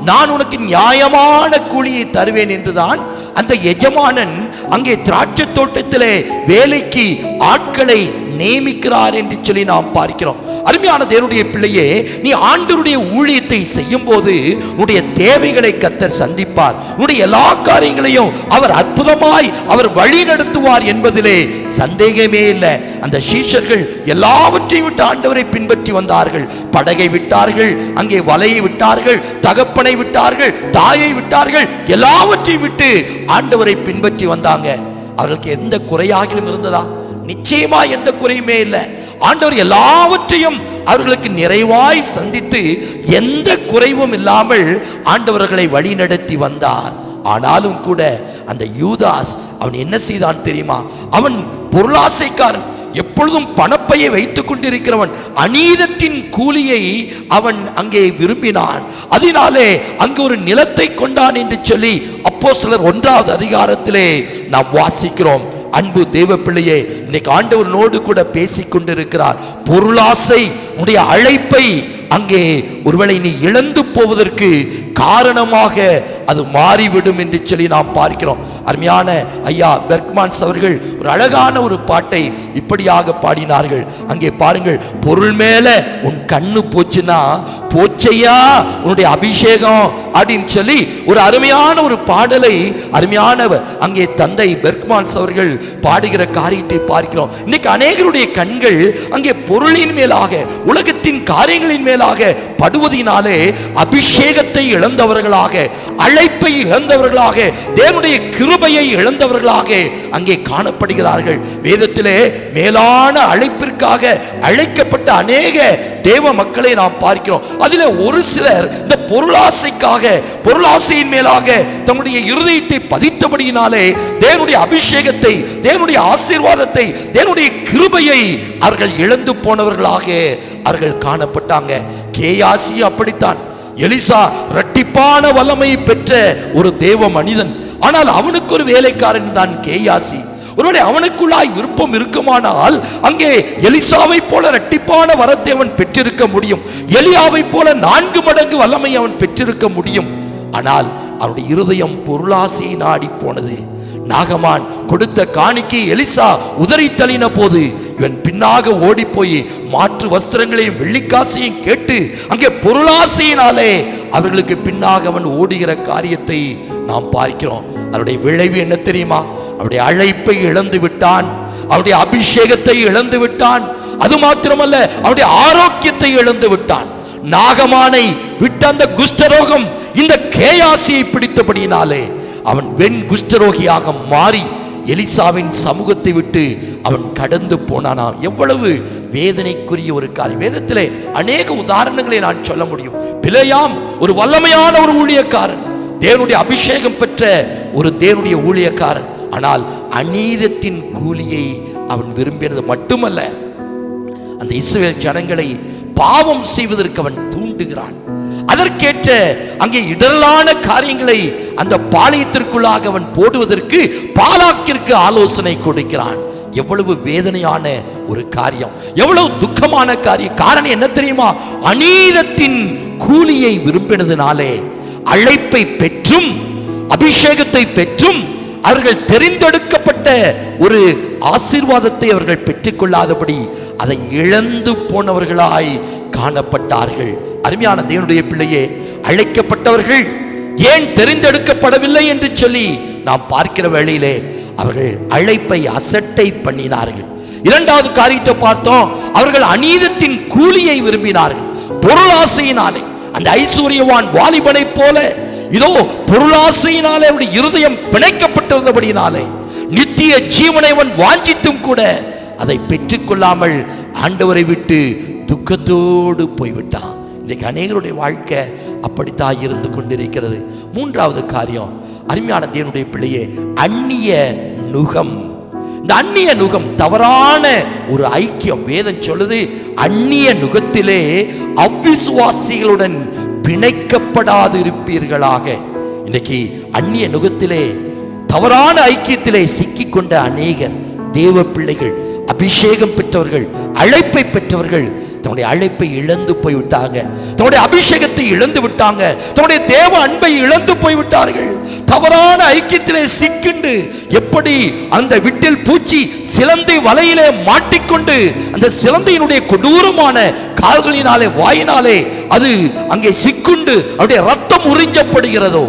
நான் உனக்கு நியாயமான கூலியை தருவேன் என்றுதான் அந்த எஜமானன் அங்கே திராட்சை தோட்டத்திலே வேலைக்கு ஆட்களை நியமிக்கிறார் என்று சொல்லி நாம் பார்க்கிறோம். அருமையான தேவனுடைய பிள்ளையே, நீ ஆண்டவருடைய ஊழியத்தை செய்யும் போது உன்னுடைய தேவைகளை கர்த்தர் சந்திப்பார். உன்னுடைய எல்லா காரியங்களையும் அவர் அற்புதமாய் அவர் வழி நடத்துவார் என்பதிலே சந்தேகமே இல்லை. அந்த சீஷர்கள் எல்லாவற்றையும் விட்டு ஆண்டவரை பின்பற்றி வந்தார்கள். படகை விட்டார்கள், அங்கே வலையை விட்டார்கள், தகப்பனை விட்டார்கள், தாயை விட்டார்கள், எல்லாவற்றையும் விட்டு ஆண்டவரை பின்பற்றி வந்தாங்க. அவர்களுக்கு எந்த குறையாகிலும் இருந்ததா? நிச்சயமா எந்த குறையுமே இல்லை. ஆண்டவர் எல்லாவற்றையும் அவர்களுக்கு நிறைவாய் சந்தித்து எந்த குறைவும் இல்லாமல் ஆண்டவர்களை வழி நடத்தி வந்தார். ஆனாலும் கூட அந்த யூதாஸ் அவன் என்ன செய்தான் தெரியுமா? அவன் பொருளாசைக்காரன், எப்பொழுதும் பணப்பையை வைத்துக் கொண்டிருக்கிறவன். அநீதத்தின் கூலியை அவன் அங்கே விரும்பினான். அதனாலே அங்கு ஒரு நிலத்தை கொண்டான் என்று சொல்லி அப்போஸ்தலர் 1வது அதிகாரத்திலே நாம் வாசிக்கிறோம். அன்பு தேவ பிள்ளையே, இன்னைக்கு ஆண்டவரோடு கூட பேசிக் கொண்டிருக்கிறார். பொருளாசை உடைய அழைப்பை அங்கே ஒருவேளை நீ இழந்து போவதற்கு காரணமாக அது மாறிவிடும் என்று சொல்லி நாம் பார்க்கிறோம். அருமையான ஐயா பெர்க்மான்ஸ் அவர்கள் ஒரு அழகான ஒரு பாட்டை இப்படியாக பாடினார்கள். அங்கே பாருங்கள், பொருள் மேல உன் கண்ணு போச்சுன்னா போச்சையா உன்னுடைய அபிஷேகம் அப்படின்னு சொல்லி ஒரு அருமையான ஒரு பாடலை அருமையான அங்கே தந்தை பெர்க்மான்ஸ் அவர்கள் பாடுகிற காரியத்தை பார்க்கிறோம். இன்னைக்கு அநேகருடைய கண்கள் அங்கே பொருளின் மேலாக, உலகத்தின் காரியங்களின் மேலாக படுவதினாலே அபிஷேகத்தை இழந்தவர்களாக, அழைப்பை இழந்தவர்களாக, தேவனுடைய கிருபையை இழந்தவர்களாக அங்கே காணப்படுகிறார்கள். வேதத்திலே மேலான அழைப்பிற்காக அழைக்கப்பட்ட அநேக தேவ மக்களை நாம் பார்க்கிறோம். அதிலே ஒரு சிலர் இந்த பொருளாசைக்காக, பொருளாசையின் மேலாக தம்முடைய இருதயத்தை பதித்தபடியினாலே தேவனுடைய அபிஷேகத்தை, தேவனுடைய ஆசீர்வாதத்தை, தேவனுடைய கிருபையை அவர்கள் இழந்து போனவர்களாக அவர்கள் காணப்பட்டாங்க. கேயாசி அப்படித்தான். எலிசா இரட்டிப்பான வல்லமை பெற்ற ஒரு தேவ மனிதன். ஆனால் அவனுக்கு ஒரு வேலைக்காரன் தான் கேயாசி. ஒருவேளை அவனுக்குள்ளாய் விருப்பம் இருக்குமானால் அங்கே எலிசாவை போல இரட்டிப்பான வரத்தை அவன் பெற்றிருக்க முடியும். எலியாவை போல 4 மடங்கு வல்லமை அவன் பெற்றிருக்க முடியும். ஆனால் அவனுடைய இருதயம் பொருளாசையை நாடி போனது. நாகமான் கொடுத்த காணிக்கை எலிசா உதறி தள்ளின போது இவன் பின்னாக ஓடி போய் மாற்று வஸ்திரங்களையும் வெள்ளிக்காசையும் கேட்டு அங்கே பொருளாசையினாலே அவர்களுக்கு பின்னாக அவன் ஓடுகிற காரியத்தை நாம் பார்க்கிறோம். அவருடைய விளைவு என்ன தெரியுமா? அவருடைய அழைப்பை இழந்து விட்டான், அவருடைய அபிஷேகத்தை இழந்து விட்டான். அது மாத்திரமல்ல, அவருடைய ஆரோக்கியத்தை இழந்து விட்டான். நாகமானை விட்ட அந்த குஷ்டரோகம் இந்த கேயாசியை பிடித்தபடியினாலே அவன் வெண் குஷ்டரோகியாக மாறி எலிசாவின் சமூகத்தை விட்டு அவன் கடந்து போனானாம். எவ்வளவு வேதனைக்குரிய ஒரு காரியம். வேதத்திலே அநேக உதாரணங்களை நான் சொல்ல முடியும். பிலேயாம் ஒரு வல்லமையான ஒரு ஊழியக்காரன், தேவனுடைய அபிஷேகம் பெற்ற ஒரு தேவனுடைய ஊழியக்காரன். ஆனால் அநீதத்தின் கூலியை அவன் விரும்பினது மட்டுமல்ல, அந்த இஸ்ரவேல் ஜனங்களை பாவம் செய்வதற்கு அவன் தூண்டுகிறான். அதற்கேற்ற அங்கே இடரலான காரியங்களை அந்த பாளையத்திற்குள்ளாக அவன் போடுவதற்கு பாலாக்கிற்கு ஆலோசனை கொடுக்கிறான். எவ்வளவு வேதனையான ஒரு காரியம், எவ்வளவு துக்கமான காரியம். காரணம் என்ன தெரியுமா? அநீதத்தின் கூலியை விரும்பினதுனாலே அழைப்பை பெற்றும் அபிஷேகத்தை பெற்றும் அவர்கள் தெரிந்தெடுக்கப்பட்ட ஒரு ஆசீர்வாதத்தை அவர்கள் பெற்றுக்கொள்ளாதபடி அதை இழந்து போனவர்களாய் காணப்பட்டார்கள். அருமையான தேவனுடைய பிள்ளையே, அழைக்கப்பட்டவர்கள் ஏன் தெரிந்தெடுக்கப்படவில்லை என்று சொல்லி நாம் பார்க்கிற வேளையிலே அவர்கள் அழைப்பை அசட்டை பண்ணினார்கள். இரண்டாவது காரியத்தை பார்த்தோம், அவர்கள் அநீதத்தின் கூலியை விரும்பினார்கள். பொருளாசையினாலே அந்த ஐஸ்வர்யவான் வாலிபனை போல இதோ பொருளாசையினாலே அவருடைய இருதயம் பிணைக்கப்பட்டிருந்தபடியினாலே நித்திய ஜீவனை அவன் வாஞ்சித்தும் கூட அதை பெற்றுக்கொள்ளாமல் ஆண்டவரை விட்டு துக்கத்தோடு போய்விட்டான். இன்றைக்கு அநேகருடைய வாழ்க்கை அப்படித்தான் இருந்து கொண்டிருக்கிறது. மூன்றாவது காரியம், அருமையான தேவனுடைய பிள்ளையே, அந்நிய நுகம். இந்த அந்நிய நுகம் தவறான ஒரு ஐக்கியம். வேதம் சொல்லுது, அந்நிய நுகத்திலே அவ்விசுவாசிகளுடன் பிணைக்கப்படாது இருப்பீர்களாக. இன்னைக்கு அந்நிய நுகத்திலே தவறான ஐக்கியத்திலே சிக்கிக்கொண்ட அநேகர் தேவ பிள்ளைகள், அபிஷேகம் பெற்றவர்கள், அழைப்பை பெற்றவர்கள் தன்னுடைய அழைப்பை இழந்து போய்விட்டாங்க, தன்னுடைய அபிஷேகத்தை இழந்து விட்டாங்க, தன்னுடைய தேவ அன்பை இழந்து போய்விட்டார்கள். தவறான ஐக்கியத்திலே சிக்கிண்டு எப்படி அந்த விட்டில் பூச்சி சிலந்தை வலையிலே மாட்டிக்கொண்டு அந்த சிலந்தையினுடைய கொடூரமான கால்களினாலே வாயினாலே அது அங்கே சிக்குண்டு அவருடைய ரத்தம் உறிஞ்சப்படுகிறதோ,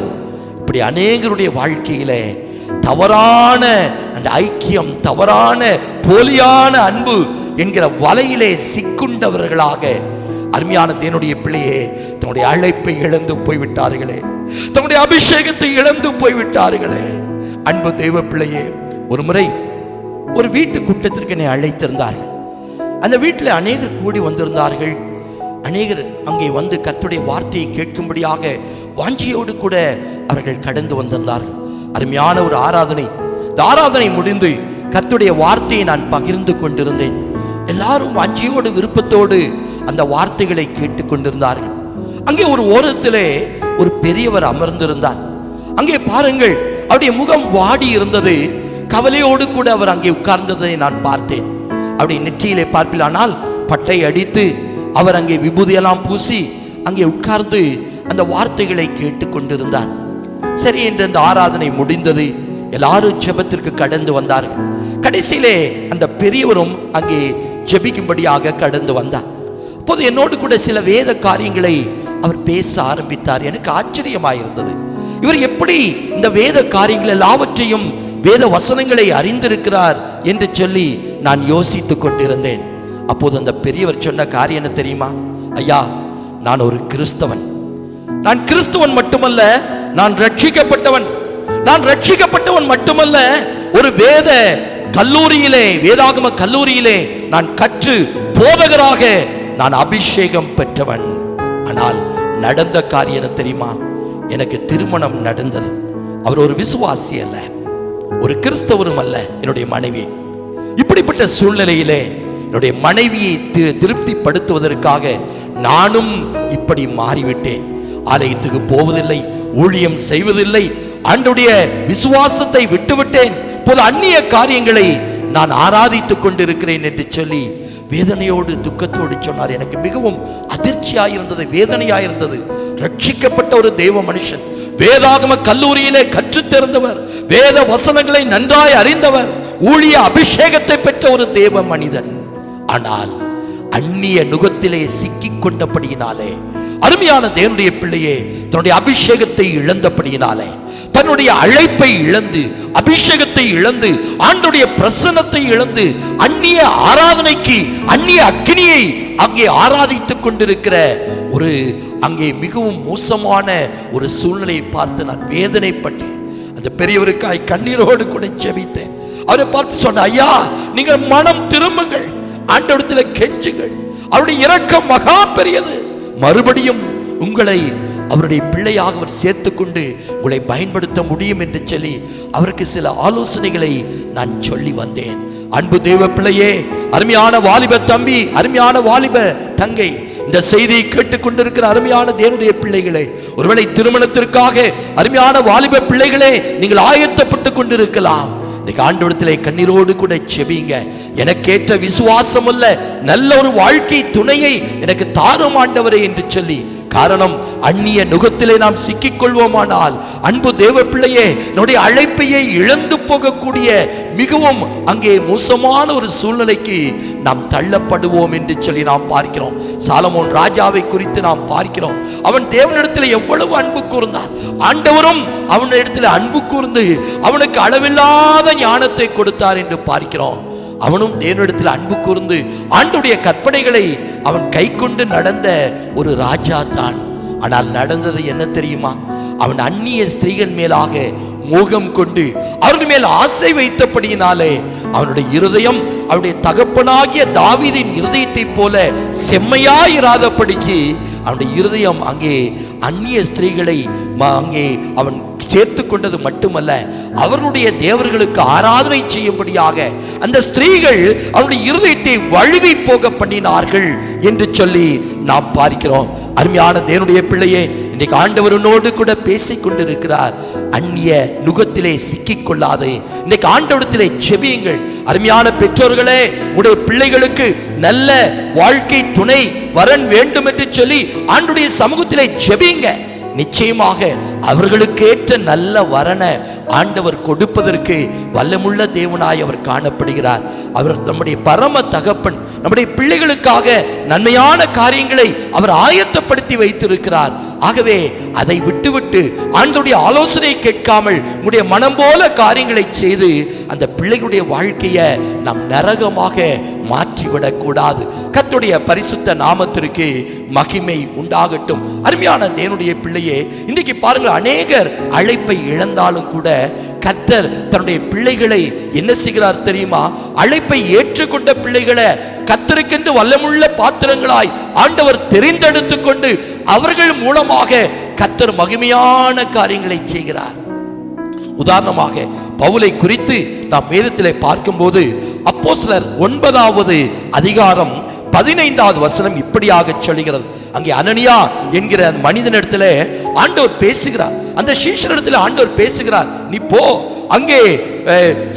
இப்படி அநேகருடைய வாழ்க்கையிலே தவறான அந்த ஐக்கியம், தவறான போலியான அன்பு என்கிற வலையிலே சிக்குண்டவர்களாக அருமையான தேவனுடைய பிள்ளையே தன்னுடைய அழைப்பை இழந்து போய்விட்டார்களே, தன்னுடைய அபிஷேகத்தை இழந்து போய்விட்டார்களே. அன்பு தெய்வ பிள்ளையே, ஒரு முறை ஒரு வீட்டு கூட்டத்திற்கு என்னை அழைத்திருந்தார்கள். அந்த வீட்டில் அநேகர் கூடி வந்திருந்தார்கள். அநேகர் அங்கே வந்து கர்த்தருடைய வார்த்தையை கேட்கும்படியாக வாஞ்சியோடு கூட அவர்கள் கடந்து வந்திருந்தார்கள். அருமையான ஒரு ஆராதனை. இந்த ஆராதனை முடிந்து கர்த்தருடைய வார்த்தையை நான் பகிர்ந்து கொண்டிருந்தேன். எல்லாரும் வாஞ்சியோடு விருப்பத்தோடு அந்த வார்த்தைகளை கேட்டு கொண்டிருந்தார்கள். அங்கே ஒரு ஓரத்திலே ஒரு பெரியவர் அமர்ந்திருந்தார். அங்கே பாருங்கள், அவருடைய முகம் வாடி இருந்தது. கவலையோடு கூட அவர் அங்கே உட்கார்ந்ததை நான் பார்த்தேன். அவருடைய நெற்றியிலே பார்ப்பிலானால் பட்டை அடித்து அவர் அங்கே விபூதியெல்லாம் பூசி அங்கே உட்கார்ந்து அந்த வார்த்தைகளை கேட்டு கொண்டிருந்தார். சரி என்று அந்த ஆராதனை முடிந்தது. எல்லாரும் ஜெபத்திற்கு கடந்து வந்தார்கள். கடைசியிலே அந்த பெரியவரும் அங்கே ஜெபிக்கும்படியாக கடந்து வந்தார். அப்போது என்னோடு கூட சில வேத காரியங்களை அவர் பேச ஆரம்பித்தார். எனக்கு ஆச்சரியமாயிருந்தது. இவர் எப்படி இந்த வேத காரியங்கள் எல்லாவற்றையும் வேத வசனங்களை அறிந்திருக்கிறார் என்று சொல்லி நான் யோசித்துக் கொண்டிருந்தேன். அப்போது அந்த பெரியவர் சொன்ன காரியம் என்ன தெரியுமா? ஐயா, நான் ஒரு கிறிஸ்தவன். நான் கிறிஸ்தவன் மட்டுமல்ல, நான் ரட்சிக்கப்பட்டவன். நான் ரட்சிக்கப்பட்டவன் மட்டுமல்ல, ஒரு வேத கல்லூரியிலே, வேதாகம கல்லூரியிலே நான் கற்று போதகராக நான் அபிஷேகம் பெற்றவன். ஆனால் நடந்த காரியம் என்ன தெரியுமா? எனக்கு திருமணம் நடந்தது. அவர் ஒரு விசுவாசி அல்ல, ஒரு கிறிஸ்தவரும் அல்ல, என்னுடைய மனைவி. இப்படிப்பட்ட சூழ்நிலையிலே என்னுடைய மனைவியை திருப்திப்படுத்துவதற்காக நானும் இப்படி மாறிவிட்டேன். ஆலயத்துக்கு போவதில்லை, ஊழியம் செய்வதில்லை, ஆண்டவருடைய விசுவாசத்தை விட்டுவிட்டேன். இப்போது அந்நிய காரியங்களை நான் ஆராதித்துக் கொண்டிருக்கிறேன் என்று சொல்லி வேதனையோடு துக்கத்தோடு சொன்னார். எனக்கு மிகவும் அதிர்ச்சியாயிருந்தது, வேதனையாயிருந்தது. ரட்சிக்கப்பட்ட ஒரு தேவ மனுஷன், வேதாகம கல்லூரியிலே கற்றுத்தெரிந்தவர், வேத வசனங்களை நன்றாய் அறிந்தவர், ஊழிய அபிஷேகத்தை பெற்ற ஒரு தேவ மனிதன். ஆனால் அந்நிய நுகத்திலே சிக்கிக் கொண்டபடியினாலே, அருமையான தேவனுடைய பிள்ளையே, தன்னுடைய அபிஷேகத்தை இழந்தபடியினாலே, தன்னுடைய அழைப்பை இழந்து, அபிஷேகத்தை இழந்து, ஆண்டவருடைய பிரசன்னத்தை இழந்து, அந்நிய ஆராதனைக்கு, அந்நிய அக்னியை அங்கே ஆராதித்துக் கொண்டிருக்கிற ஒரு அங்கே மிகவும் மோசமான ஒரு சூழ்நிலையை பார்த்து நான் வேதனைப்பட்டேன். அந்த பெரியவருக்காய் கண்ணீரோடு கூட ஜெபித்தேன். அவரை பார்த்து சொன்ன, ஐயா, நீங்கள் மனம் திரும்புங்கள், ஆண்டவரிடத்தில் கெஞ்சுங்கள், அவருடைய இரக்கம் மகா பெரியது. மறுபடியும் உங்களை அவருடைய பிள்ளையாக அவர் சேர்த்துக்கொண்டு உங்களை பயன்படுத்த முடியும் என்று சொல்லி அவருக்கு சில ஆலோசனைகளை நான் சொல்லி வந்தேன். அன்பு தேவ பிள்ளையே, அருமையான வாலிப தம்பி, அருமையான வாலிப தங்கை, இந்த செய்தியை கேட்டுக்கொண்டிருக்கிற அருமையான தேவனுடைய பிள்ளைகளே, ஒருவேளை திருமணத்திற்காக அருமையான வாலிப பிள்ளைகளே நீங்கள் ஆயத்தப்பட்டு கொண்டிருக்கலாம். இன்னைக்கு ஆண்டவரிடத்திலே கண்ணீரோடு கூட செபிங்க. எனக்கேற்ற விசுவாசம் அல்ல, நல்ல ஒரு வாழ்க்கை துணையை எனக்கு தாரும் ஆண்டவரே என்று சொல்லி. காரணம், அந்நிய நுகத்திலே நாம் சிக்கிக் கொள்வோமானால் அன்பு தேவ பிள்ளையே, என்னுடைய அழைப்பையை இழந்து போகக்கூடிய மிகவும் அங்கே மோசமான ஒரு சூழ்நிலைக்கு நாம் தள்ளப்படுவோம் என்று சொல்லி நாம் பார்க்கிறோம். சாலமோன் ராஜாவை குறித்து நாம் பார்க்கிறோம். அவன் தேவனிடத்தில் எவ்வளவு அன்பு கூர்ந்தார். ஆண்டவரும் அவனிடத்தில் அன்பு கூர்ந்து அவனுக்கு அளவில்லாத ஞானத்தை கொடுத்தார் என்று பார்க்கிறோம். அவனும் தேவனிடத்தில் அன்பு கூர்ந்து ஆண்டவருடைய கற்பனைகளை அவன் கை கொண்டு நடந்த ஒரு ராஜா தான். ஆனால் நடந்தது என்ன தெரியுமா? அவன் அந்நிய ஸ்திரீகள் மேலாக மோகம் கொண்டு அவர்கள் மேல் ஆசை வைத்தபடியினாலே அவனுடைய இருதயம் அவருடைய தகப்பனாகிய தாவீதின் இருதயத்தை போல செம்மையாயிராதபடிக்கு அவனுடைய இருதயம் அங்கே அந்நிய ஸ்திரீகளை அங்கே அவன் சேர்த்து கொண்டது மட்டுமல்ல, அவர்களுடைய தேவர்களுக்கு ஆராதனை செய்யும்படியாக அந்த ஸ்திரீகள் அவருடைய இருதயத்தை வழுவி போக பண்ணினார்கள் என்று சொல்லி நாம் பார்க்கிறோம். அருமையான தேவனுடைய பிள்ளையே, இன்னைக்கு ஆண்டவரோடு கூட பேசிக் கொண்டிருக்கிறார். அந்நிய நுகத்திலே சிக்கிக் கொள்ளாதே. இன்னைக்கு ஆண்டவரிடத்திலே ஜெபியுங்கள். அருமையான பெற்றோர்களே, உடைய பிள்ளைகளுக்கு நல்ல வாழ்க்கை துணை வரன் வேண்டும் என்று சொல்லி ஆண்டவருடைய சமூகத்திலே ஜெபியுங்க. நிச்சயமாக அவர்களுக்கு ஏற்ற நல்ல வரனை ஆண்டவர் கொடுப்பதற்கு வல்லமுள்ள தேவனாய் அவர் காணப்படுகிறார். அவர் நம்முடைய பரம தகப்பன். நம்முடைய பிள்ளைகளுக்காக நன்மையான காரியங்களை அவர் ஆயத்தப்படுத்தி வைத்திருக்கிறார். ஆகவே அதை விட்டுவிட்டு ஆண்டவருடைய ஆலோசனை கேட்காமல் உங்களுடைய மனம் போல காரியங்களை செய்து அந்த பிள்ளைகளுடைய வாழ்க்கையை நாம் நரகமாக மாற்றிவிடக் கூடாது. கர்த்தருடைய பரிசுத்த நாமத்திற்கு மகிமை உண்டாகட்டும். அருமையான தேவனுடைய பிள்ளையே, இன்றைக்கு பாருங்கள், அநேகர் அழைப்பை இழந்தாலும் கூட கர்த்தர் தன்னுடைய பிள்ளைகளை என்ன செய்கிறார் தெரியுமா? அழைப்பை ஏற்றுக்கொண்ட பிள்ளைகளை கர்த்தருக்கென்று வல்லமுள்ள பாத்திரங்களாய் ஆண்டவர் தெரிந்தெடுத்து கொண்டு அவர்கள் மூலமாக கர்த்தர் மகிமையான காரியங்களை செய்கிறார். உதாரணமாக பவுலை குறித்து நாம் வேதத்திலே பார்க்கும்போது அப்போஸ்தலர் 9வது அதிகாரம் 15வது வசனம் இப்படியாக சொல்கிறது. அங்கே அனனியா என்கிற மனிதனிடத்துல ஆண்டவர் பேசுகிறார். அந்த சீஷனிடத்துல ஆண்டவர் பேசுகிறார், நீ போ, அங்கே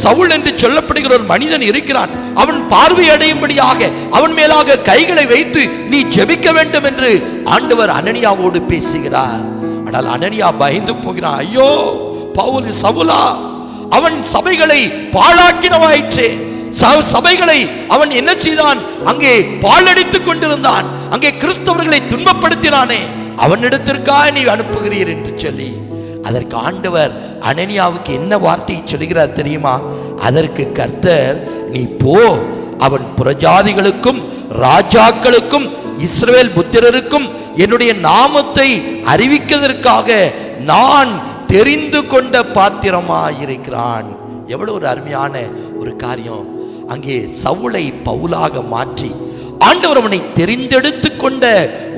சவுல் என்று சொல்லப்படுகிற ஒரு மனிதன் இருக்கிறான், அவன் பார்வை அடையும்படியாக அவன் மேலாக கைகளை வைத்து நீ ஜெபிக்க வேண்டும் என்று ஆண்டவர் அனனியாவோடு பேசுகிறார். ஆனால் அனனியா பயந்து போகிறான். ஐயோ, பவுல் சவுலா, அவன் சபைகளை பாழாக்கினவாயிற்றே, சபைகளை அவன் என்ன செய்தான்? அங்கே பாழடித்துக் கொண்டிருந்தான், அங்கே கிறிஸ்தவர்களை துன்பப்படுத்தினானே, அவனிடத்திற்காக நீ அனுப்புகிறீர் என்று சொல்லி அதற்கு ஆண்டவர் அனனியாவுக்கு என்ன வார்த்தை சொல்கிறார் தெரியுமா? அதற்கு கர்த்தர், நீ போ, அவன் புறஜாதிகளுக்கும் ராஜாக்களுக்கும் இஸ்ரவேல் புத்திரருக்கும் என்னுடைய நாமத்தை அறிவிக்கிறதற்காக நான் தெரிந்து கொண்ட பாத்திரமாயிருக்கிறான். எவ்வளவு ஒரு அருமையான ஒரு காரியம்! அங்கே சவுலை பவுலாக மாற்றி ஆண்டவர் அவனை தெரிந்தெடுத்து கொண்ட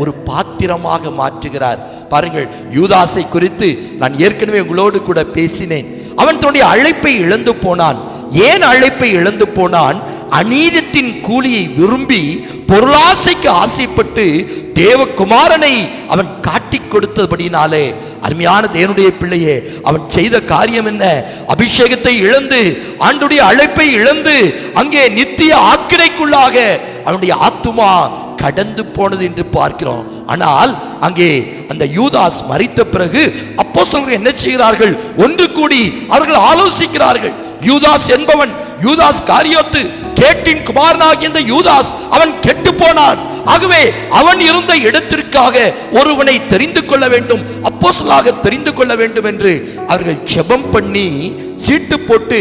ஒரு பாத்திரமாக மாற்றுகிறார். பாருங்கள், யூதாசை குறித்து நான் ஏற்கனவே உங்களோடு கூட பேசினேன். அவன் தன்னுடைய அழைப்பை இழந்து போனான். ஏன் அழைப்பை இழந்து போனான்? அநீதத்தின் கூலியை விரும்பி பொருளாசைக்கு ஆசைப்பட்டு தேவகுமாரனை அவன் காட்டிக் கொடுத்தபடினாலே. அருமையான தேவனுடைய பிள்ளையே, அவன் செய்த காரியம் என்ன? அபிஷேகத்தை இழந்து, ஆண்டுடைய அழைப்பை இழந்து, அங்கே நித்திய ஆக்கினைக்குள்ளாக அவனுடைய ஆத்துமா கடந்து போனது என்று பார்க்கிறோம். ஆனால் அங்கே அந்த யூதாஸ் மரித்த பிறகு அப்போஸ்தலர்கள் என்ன செய்கிறார்கள்? ஒன்று கூடி அவர்கள் ஆலோசிக்கிறார்கள். யூதாஸ் என்பவன், யூதாஸ் காரியோத்து, கேட்டின் குமாரனாகிய இந்த யூதாஸ் அவன் கெட்டு போனான். ஆகவே அவன் இருந்த இடத்திற்காக ஒருவனை தெரிந்து கொள்ள வேண்டும், அப்போஸ்தலனாக தெரிந்து கொள்ள வேண்டும் என்று அவர்கள் ஜெபம் பண்ணி சீட்டு போட்டு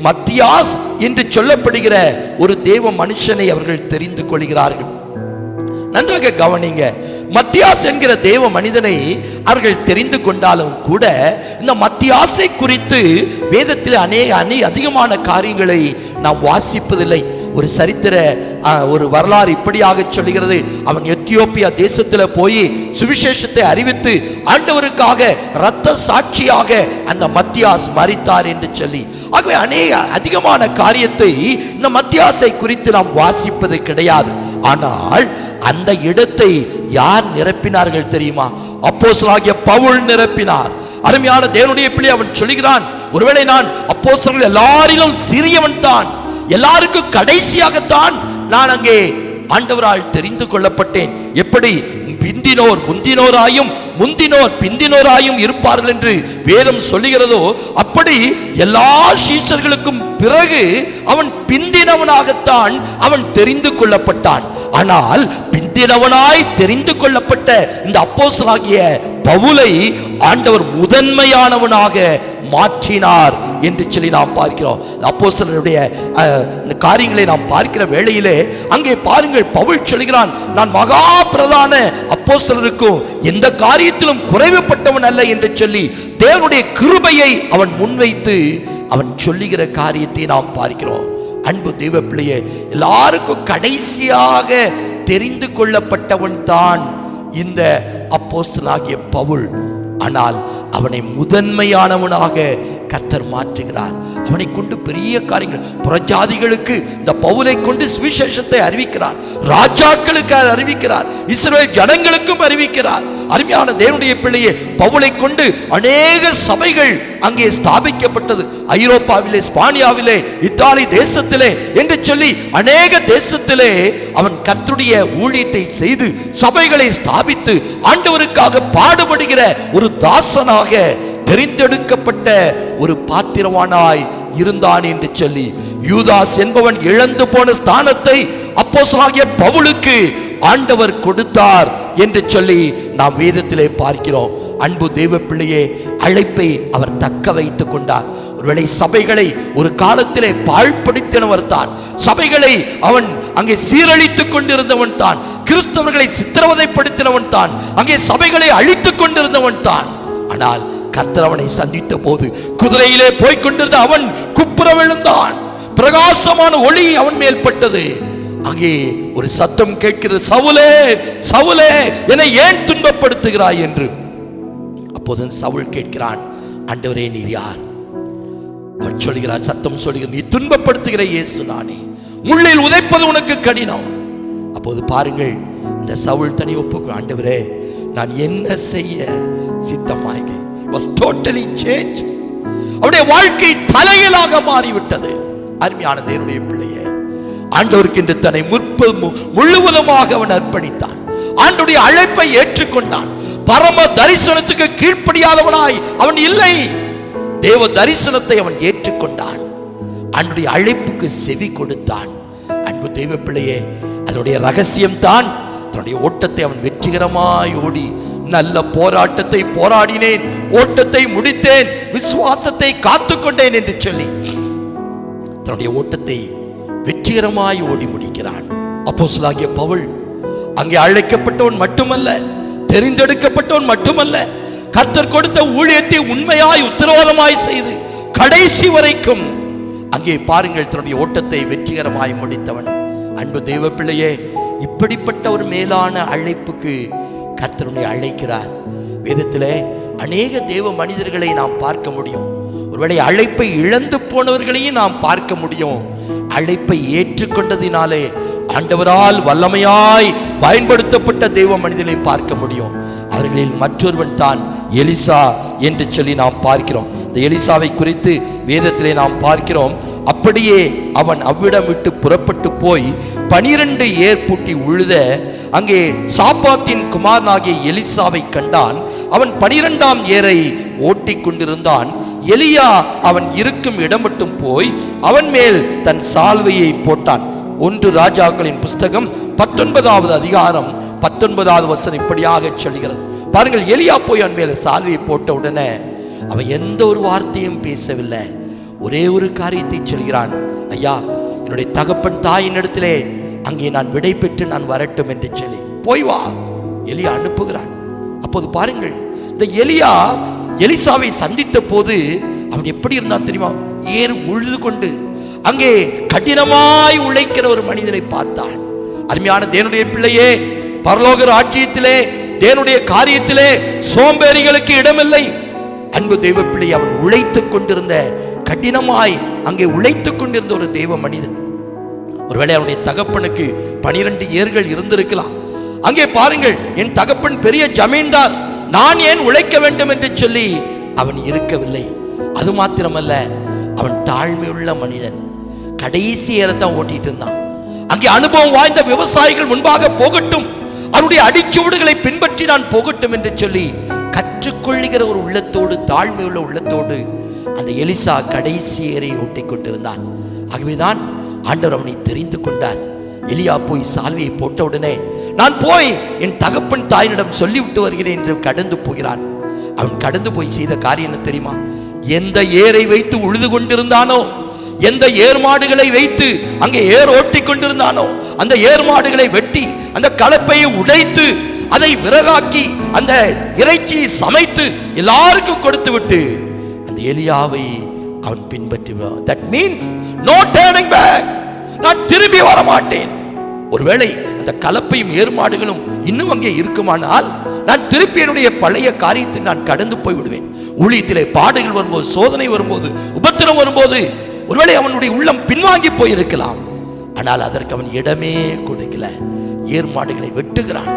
மத்தியாஸ் என்று சொல்லப்படுகிற ஒரு தேவ மனுஷனை அவர்கள் தெரிந்து கொள்கிறார்கள். நன்றாக கவனிங்க, மத்தியாஸ் என்கிற தேவ மனிதனை அவர்கள் தெரிந்து கொண்டாலும் கூட இந்த மத்தியாசை குறித்து வேதத்தில் அதிகமான காரியங்களை நாம் வாசிப்பதில்லை. ஒரு சரித்திர ஒரு வரலாறு இப்படியாக சொல்லுகிறது. அவன் எத்தியோப்பியா தேசத்தில் போய் சுவிசேஷத்தை அறிவித்து ஆண்டவருக்காக இரத்த சாட்சியாக அந்த மத்தியாஸ் மரித்தார் என்று சொல்லி. ஆகவே அதிகமான காரியத்தை இந்த மத்தியாசை குறித்து நாம் வாசிப்பது கிடையாது. ஆனால் அந்த இடத்தை யார் நிரப்பினார்கள் தெரியுமா? அப்போஸ்தலனாகிய பவுல் நிரப்பினார். அருமையான தேவனுடைய பிள்ளை, அவன் சொல்லுகிறான், ஒருவேளை நான் அப்போஸ்தலர்கள் எல்லாரிலும் சிறியவன் தான், எல்லாருக்கும் கடைசியாகத்தான் நான் அங்கே ஆண்டவரால் தெரிந்து கொள்ளப்பட்டேன். எப்படி பிந்தினோர் முந்தினோராயும் முந்தினோர் பிந்தினோராயும் இருப்பார்கள் என்று வேதம் சொல்லுகிறதோ, அப்படி எல்லா சீஷர்களுக்கும் பிறகு அவன் பிந்தினவனாகத்தான் அவன் தெரிந்து கொள்ளப்பட்டான். ஆனால் பிந்தினவனாய் தெரிந்து கொள்ளப்பட்ட இந்த அப்போஸ்தலனாகிய பவுலை ஆண்டவர் முதன்மையானவனாக மாற்றினார் என்று சொல்லி நாம் பார்க்கிறோம். அப்போஸ்தலருடைய காரியங்களை நாம் பார்க்கிற வேளையிலே அங்கே பாருங்கள், பவுல் சொல்கிறான், நான் மகா பிரதான அப்போஸ்தலருக்கும் எந்த காரியத்திலும் குறைவுபட்டவன் அல்ல என்று சொல்லி தேவனுடைய கிருபையை அவன் முன்வைத்து அவன் சொல்லுகிற காரியத்தை நாம் பார்க்கிறோம். அன்பு தெய்வ பிள்ளையே, எல்லாருக்கும் கடைசியாக தெரிந்து கொள்ளப்பட்டவன் தான் இந்த அப்போஸ்தலனாகிய பவுல். ஆனால் அவனை முதன்மையானவனாக கர்த்தர் மாற்றுகிறார். அவனை கொண்டு பெரிய காரியங்கள், புறஜாதிகளுக்கு இந்த பவுலை கொண்டு சுவிசேஷத்தை அறிவிக்கிறார், ராஜாக்களுக்கு அறிவிக்கிறார், இஸ்ரவேல் ஜனங்களுக்கும் அறிவிக்கிறார். அருமையான தேவனுடைய பிள்ளையே, பவுலை கொண்டு அநேக சபைகள் அங்கே ஸ்தாபிக்கப்பட்டது. ஐரோப்பாவிலே, ஸ்பானியாவிலே, இத்தாலி தேசத்திலே என்று சொல்லி அநேக தேசத்திலே அவன் கர்த்தருடைய ஊழியத்தை செய்து சபைகளை ஸ்தாபித்து ஆண்டவருக்காக பாடுபடுகிற ஒரு தாசனாக தெரிந்தெடுக்கப்பட்ட ஒரு பாத்திரவானாய் இருந்தான் என்று சொல்லி, யூதாஸ் என்பவன் இழந்து போன ஸ்தானத்தை அப்போஸ்தலனாகிய பவுலுக்கு ஆண்டவர் கொடுத்தார் என்று சொல்லி நாம் வேதத்திலே பார்க்கிறோம். அன்பு தேவ பிள்ளையே, அழைப்பை அவர் தக்க வைத்துக் கொண்டார். ஒருவேளை சபைகளை ஒரு காலத்திலே பாழ்படுத்தினவர் தான், சபைகளை அவன் அங்கே சீரழித்துக் கொண்டிருந்தவன் தான், கிறிஸ்தவர்களை சித்திரவதைப்படுத்தினவன் தான், அங்கே சபைகளை அழித்துக் கொண்டிருந்தவன் தான். ஆனால் கர்த்தர் அவனை சந்தித்த போது குதிரையிலே போய்க் கொண்டிருந்த அவன் குப்புற விழுந்தான். பிரகாசமான ஒளி அவன் மேல் பட்டது. அங்கே ஒரு சத்தம் கேட்கிறது, சவுலே சவுலே, என்னை ஏன் துன்பப்படுத்துகிறாய் என்று. அப்போது சவுல் கேட்கிறான், ஆண்டவரே நீர் யார்? அவர் சொல்கிறார், சத்தம் சொல்கிறார், நீ துன்பப்படுத்துகிற இயேசு நானே, முள்ளில் உதைப்பது உனக்கு கடினம். அப்போது பாருங்கள், இந்த சவுல் தனி ஒப்புக்கு, ஆண்டவரே நான் என்ன செய்ய சித்தமாகிறேன். was totally changed. அவருடைய வாழ்க்கை தலைகீழாக மாறிவிட்டது. அருமையான தேவனுடைய பிள்ளையே, ஆண்டவருக்கு என்று தன்னை முழுவதுமாக அவன் அர்ப்பணித்தான். ஆண்டவருடைய அழைப்பை ஏற்றுக்கொண்டான். பரம தரிசனத்துக்கு கீழ்ப்படியாதவனாய் அவன் இல்லை. தேவ தரிசனத்தை அவன் ஏற்றுக்கொண்டான். ஆண்டவருடைய அழைப்புக்கு செவி கொடுத்தான். அன்பு தேவ பிள்ளையே, அதனுடைய ரகசியம் தான் தன்னுடைய ஓட்டத்தை அவன் வெற்றிகரமாய் ஓடி, நல்ல போராட்டத்தை போராடினேன், ஓட்டத்தை முடித்தேன், விசுவாசத்தை காத்துக்கொண்டேன் என்று சொல்லி தன்னுடைய ஓட்டத்தை வெற்றிகரமாய் ஓடி முடிக்கிறான். அப்போஸ்தலனாகிய பவுல் அங்கே அழைக்கப்பட்டவன் மட்டுமல்ல, தெரிந்தெடுக்கப்பட்டவன் மட்டுமல்ல, கர்த்தர் கொடுத்த ஊழியத்தை உண்மையாய் உத்தரவாதமாய் செய்து கடைசி வரைக்கும் அங்கே பாருங்கள் தன்னுடைய ஓட்டத்தை வெற்றிகரமாய் முடித்தவன். அன்பு தேவ பிள்ளையே, இப்படிப்பட்ட ஒரு மேலான அழைப்புக்கு கர்த்தருடைய அழைக்கிறார். வேதத்திலே அநேக தேவ மனிதர்களை நாம் பார்க்க முடியும். ஒருவேளை அழைப்பை இழந்து போனவர்களையும் நாம் பார்க்க முடியும். அழைப்பை ஏற்றுக்கொண்டதினாலே ஆண்டவரால் வல்லமையாய் பயன்படுத்தப்பட்ட தேவ மனிதர்களை பார்க்க முடியும். அவர்களில் மற்றொருவன் தான் எலிசா என்று சொல்லி நாம் பார்க்கிறோம். இந்த எலிசாவை குறித்து வேதத்திலே நாம் பார்க்கிறோம். அப்படியே அவன் அவ்விடம் விட்டு புறப்பட்டு போய் 12 ஏர் பூட்டி உழுத அங்கே சாப்பாத்தின் குமாரனாகிய எலிசாவை கண்டான். அவன் 12ஆம் ஏரை ஓட்டி கொண்டிருந்தான். எலியா அவன் இருக்கும் இடம் மட்டும் போய் அவன் மேல் தன் சால்வையை போட்டான். 1 ராஜாக்களின் புஸ்தகம் 19வது அதிகாரம் 19வது வசனம் இப்படியாக சொல்கிறது. பாருங்கள், எலியா போய் அவன் மேல சால்வையை போட்ட உடனே அவன் எந்த ஒரு வார்த்தையும் பேசவில்லை. ஒரே ஒரு காரியத்தை சொல்கிறான், ஐயா என்னுடைய தகப்பன் தாயின் இடத்திலே அங்கே நான் விடை பெற்று நான் வரட்டும் என்று சொல்லி போய் வா எலியா அனுப்புகிறான். அப்போது பாருங்கள், இந்த எலியா எலிசாவை சந்தித்த போது அவன் எப்படி இருந்தான் தெரியுமா? ஏர் உழுது கொண்டு அங்கே கடினமாய் உழைக்கிற ஒரு மனிதனை பார்த்தான். அருமையான தேவனுடைய பிள்ளையே, பரலோக ராஜ்யத்திலே தேவனுடைய காரியத்திலே சோம்பேறிகளுக்கு இடமில்லை. அன்பு தெய்வ பிள்ளை, அவன் உழைத்துக் கொண்டிருந்த, கடினமாய் அங்கே உழைத்துக் கொண்டிருந்த ஒரு தெய்வ மனிதன். ஒருவேளை அவனுடைய தகப்பனுக்கு 12 ஏர்கள் இருந்திருக்கலாம். அங்கே பாருங்கள், என் தகப்பன் பெரிய ஜமீன்தார், நான் ஏன் உழைக்க வேண்டும் என்று சொல்லி அவன் இருக்கவில்லை. அது மாத்திரமல்ல, அவன் தாழ்மையுள்ள மனிதன். கடைசி ஏறத்தான் ஓட்டிட்டு இருந்தான். அங்கே அனுபவம் வாய்ந்த விவசாயிகள் முன்பாக போகட்டும், அவருடைய அடிச்சுவடுகளை பின்பற்றி நான் போகட்டும் என்று சொல்லி கற்றுக்கொள்ளுகிற ஒரு உள்ளத்தோடு, தாழ்மையுள்ள உள்ளத்தோடு அந்த எலிசா கடைசி ஏரை ஓட்டி கொண்டிருந்தான். ஆகவேதான் ஆண்டவர் அவனை தெரிந்து கொண்டார். எலியா போய் சால்வையை போட்ட உடனே, நான் போய் என் தகப்பன் தாயினிடம் சொல்லிவிட்டு வருகிறேன் என்று கடந்து போகிறான். அவன் கடந்து போய் செய்த காரியம் என்ன தெரியுமா? எந்த ஏரை வைத்து உழுது கொண்டிருந்தானோ, எந்த ஏர் மாடுகளை வைத்து அங்கே ஏர் ஓட்டி கொண்டிருந்தானோ, அந்த ஏர் மாடுகளை வெட்டி அந்த கலப்பையை உடைத்து அதை விறகாக்கி அந்த இறைச்சியை சமைத்து எல்லாருக்கும் கொடுத்து விட்டு அந்த எலியாவை அவன் பின்பற்றி, that means no turning back, நான் திரும்பி வர மாட்டேன். ஒருவேளை அந்த கலப்பையும் ஏர்மாடுகளும் இன்னும் அங்கே இருக்குமானால் நான் திருப்பி என்னுடைய பழைய காரியத்தை நான் கடந்து போய் விடுவேன். ஊழியத்திலே பாடுகள் வரும்போது, சோதனை வரும்போது, உபத்திரம் வரும்போது ஒருவேளை அவனுடைய உள்ளம் பின்வாங்கி போயிருக்கலாம். ஆனால் அதற்கு அவன் இடமே கொடுக்கல. ஏர்மாடுகளை வெட்டுகிறான்,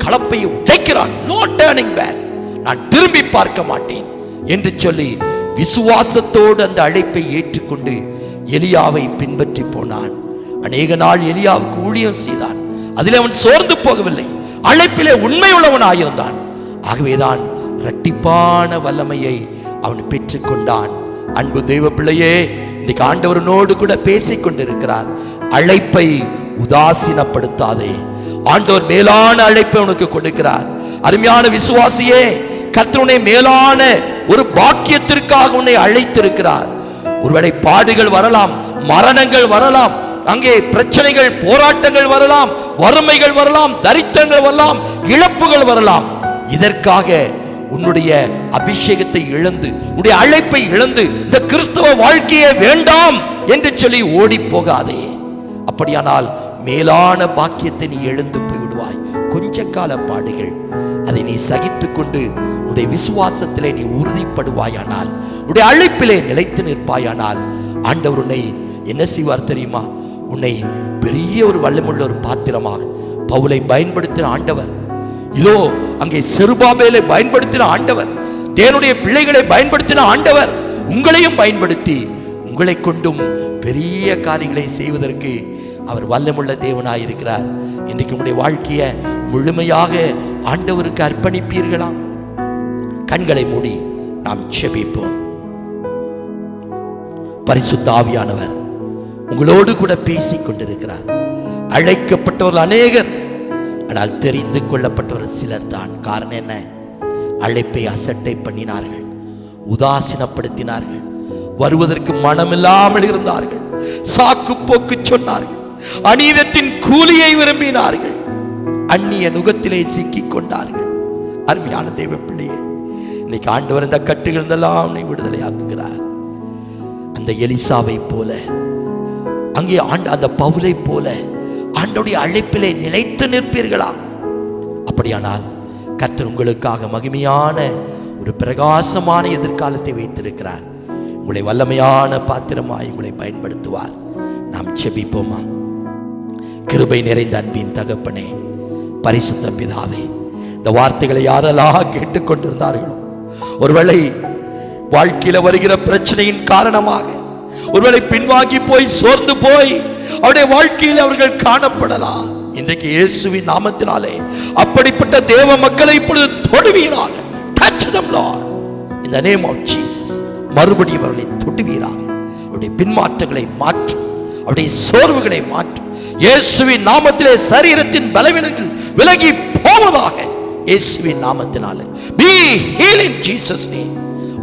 கலப்பையை உடைக்கிறான். நோ டர்னிங் பேக், நான் திரும்பி பார்க்க மாட்டேன் என்று சொல்லி விசுவாசத்தோடு அந்த அழைப்பை ஏற்றுக்கொண்டு எலியாவை பின்பற்றி போனான். அநேக நாள் எலியாவுக்கு ஊழியம் செய்தான். அதில் அவன் சோர்ந்து போகவில்லை. அழைப்பிலே உண்மை உள்ளவனாயிருந்தான். ஆகவேதான் இரட்டிப்பான வல்லமையை அவன் பெற்றுக்கொண்டான். அன்பு தெய்வ பிள்ளையே, இன்னைக்கு ஆண்டவரனோடு கூட பேசிக் கொண்டிருக்கிறார். அழைப்பை உதாசீனப்படுத்தாதே. ஆண்டவர் மேலான அழைப்பை உனக்கு கொடுக்கிறார். அருமையான விசுவாசியே, கர்த்தருடைய மேலான ஒரு பாக்கியத்திற்காக உன்னை அழைத்திருக்கிறார். ஒருவேளை பாடுகள் வரலாம், மரணங்கள் வரலாம், அங்கே பிரச்சனைகள், போராட்டங்கள் வரலாம், வறுமைகள் வரலாம், தரித்திரங்கள் வரலாம், இழப்புகள் வரலாம். இதற்காக உன்னுடைய அபிஷேகத்தை இழந்து, உன்னுடைய அழைப்பை இழந்து இந்த கிறிஸ்தவ வாழ்க்கையே வேண்டாம் என்று சொல்லி ஓடி போகாதே. அப்படியானால் மேலான பாக்கியத்தை நீ எழுந்து போய்விடுவாய். கொஞ்ச கால பாடுகள், அதை நீ சகித்துக் கொண்டு உன்னுடைய விசுவாசத்திலே நீ உறுதிப்படுவாயானால், உன்னுடைய அழைப்பிலே நிலைத்து நிற்பாயானால், ஆண்டவர் உன்னை என்ன செய்வார் தெரியுமா? உன்னை பெரிய ஒரு வல்லமுள்ள ஒரு பாத்திரமாக பவுலை பயன்படுத்தின ஆண்டவர், இதோ அங்கே செருபாபேலை பயன்படுத்தின ஆண்டவர், தேவனுடைய பிள்ளைகளை பயன்படுத்தின ஆண்டவர் உங்களையும் பயன்படுத்தி உங்களை கொண்டும் பெரிய காரியங்களை செய்வதற்கு அவர் வல்லமுள்ள தேவனாயிருக்கிறார். இன்றைக்கு உங்களுடைய வாழ்க்கையை முழுமையாக ஆண்டவருக்கு அர்ப்பணிப்பீர்களா? கண்களை மூடி நாம் ஜெபிப்போம். பரிசுத்த ஆவியானவர் உங்களோடு கூட பேசிக் கொண்டிருக்கிறார். அழைக்கப்பட்டவர்கள் அநேகர், ஆனால் தெரிந்து கொள்ளப்பட்டவர் சிலர் தான். காரணம் என்ன? அழைப்பை அசட்டை பண்ணினார்கள், உதாசீனப்படுத்தினார்கள், வருவதற்கு மனமில்லாமல் இருந்தார்கள், சாக்கு போக்கு சொன்னார்கள், அநீதத்தின் கூலியை விரும்பினார்கள், அந்நிய நுகத்திலே சிக்கிக் கொண்டார்கள். அருமையான தேவ பிள்ளையே, இன்னைக்கு ஆண்டவர் இந்த கட்டுகள் எல்லாம் விடுதலை ஆக்குகிறார். அந்த எலிசாவை போல, அங்கே அந்த பவுலை போல ஆண்டவருடைய அழைப்பிலே நிலைத்து நிற்பீர்களா? அப்படியானால் கர்த்தர் உங்களுக்காக மகிமையான ஒரு பிரகாசமான எதிர்காலத்தை வைத்திருக்கிறார். உங்களை வல்லமையான பாத்திரமாய் உங்களை பயன்படுத்துவார். நாம் ஜெபிப்போமா? கிருபை நிறைந்த அன்பின் தகப்பனே, பரிசுத்த பிதாவே, இந்த வார்த்தைகளை யாரெல்லாம் கேட்டுக்கொண்டிருந்தார்களோ, ஒருவேளை வாழ்க்கையில வருகிற பிரச்சனையின் காரணமாக ஒருவேளை பின்வாங்கி போய் சோர்ந்து போய் அவருடைய வாழ்க்கையில் அவர்கள் காணப்படலாம். இன்றைக்கு இயேசுவின் நாமத்தினாலே அப்படிப்பட்ட தேவ மக்களை இப்பொழுது தொடுவீராக. Touch them, Lord, in the name of Jesus. மறுபடியும் அவர்களை தொடுவீராக. அவருடைய பின்மாற்றங்களை மாற்றும், அவருடைய சோர்வுகளை மாற்றும். இயேசுவின் நாமத்திலே சரீரத்தின் பலவீனங்கள் விலகி போவதாக. இயேசுவின் நாமத்தினாலே be healed in Jesus name.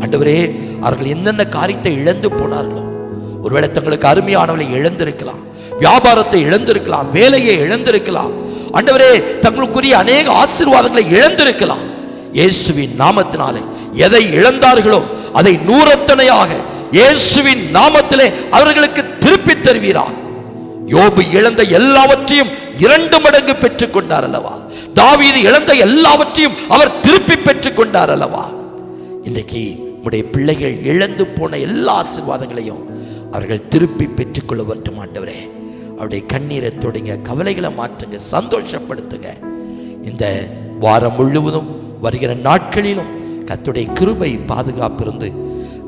ஆண்டவரே, அவர்கள் என்னென்ன காரியத்தை இழந்து போனார்களோ, ஒருவேளை தங்களுக்கு அருமையானவளை இழந்திருக்கலாம், வியாபாரத்தை இழந்திருக்கலாம், வேலையை இழந்திருக்கலாம், ஆண்டவரே தங்களுக்குரிய அநேக ஆசீர்வாதங்களை இழந்திருக்கலாம். இயேசுவின் நாமத்தினாலே எதை இழந்தார்களோ அதை நூறத்தனையாக இயேசுவின் நாமத்திலே அவர்களுக்கு திருப்பி தருவீராக. யோபு இழந்த எல்லாவற்றையும் 2 மடங்கு பெற்றுக் கொண்டார் அல்லவா? தாவீது இழந்த எல்லாவற்றையும் அவர் திருப்பி பெற்றுக் கொண்டார் அல்லவா? இன்றைக்கு உம்முடைய பிள்ளைகள் இழந்து போன எல்லா ஆசீர்வாதங்களையும் அவர்கள் திருப்பி பெற்றுக்கொள்ள வரட்டும். ஆண்டவரே, அவருடைய கண்ணீரை தொடுங்க, கவலைகளை மாற்றுங்க, சந்தோஷப்படுத்துங்க. இந்த வாரம் முழுவதும் வருகிற நாட்களிலும் கர்த்தருடைய கிருபை பாதுகாப்பு இருந்து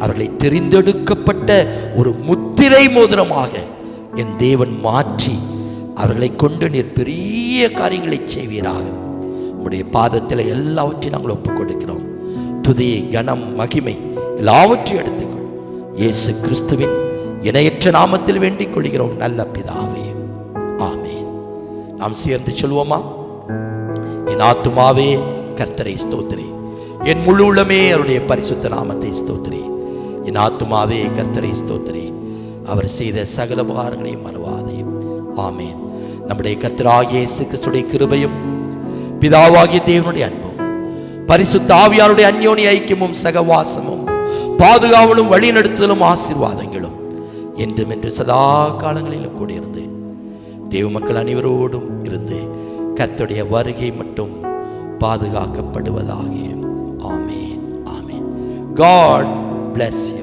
அவர்களை தெரிந்தெடுக்கப்பட்ட ஒரு முத்திரை மோதிரமாக என் தேவன் மாற்றி அவர்களை கொண்டு நீர் பெரிய காரியங்களை செய்வீராக. உம்முடைய பாதத்தில் எல்லாவற்றையும் நாங்கள் ஒப்புக் கொடுக்கிறோம். துதி, கனம், மகிமை எல்லாவற்றையும் எடுத்துக்கொள். இயேசு கிறிஸ்துவின் இணையற்ற நாமத்தில் வேண்டிக் கொள்கிறோம் நல்ல பிதாவே, ஆமென். நாம் சேர்ந்து சொல்வோமா? என் ஆத்துமாவே கர்த்தரை ஸ்தோத்திரி, என் முழு உள்ளமே அவருடைய பரிசுத்த நாமத்தை ஸ்தோத்திரி. என் ஆத்துமாவே கர்த்தரை ஸ்தோத்திரி, அவர் செய்த சகல உபகாரங்களையும் மறவாதே. ஆமென். நம்முடைய கர்த்தராகிய இயேசு கிறிஸ்துவின் கிருபையும் பிதாவாகிய தேவனுடைய அன்பும் பரிசுத்த ஆவியாருடைய அந்யோன்ய ஐக்கியமும் சகவாசமும் பாதுகாவலும் வழிநடத்துதலும் ஆசீர்வாதங்களும் என்றும் என்று சதா காலங்களிலும் கூடியிருந்து தேவ மக்கள் அனைவரோடும் இருந்து கர்த்தருடைய வருகை மட்டும் பாதுகாக்கப்படுவதாக. ஆமென், ஆமென். God bless you.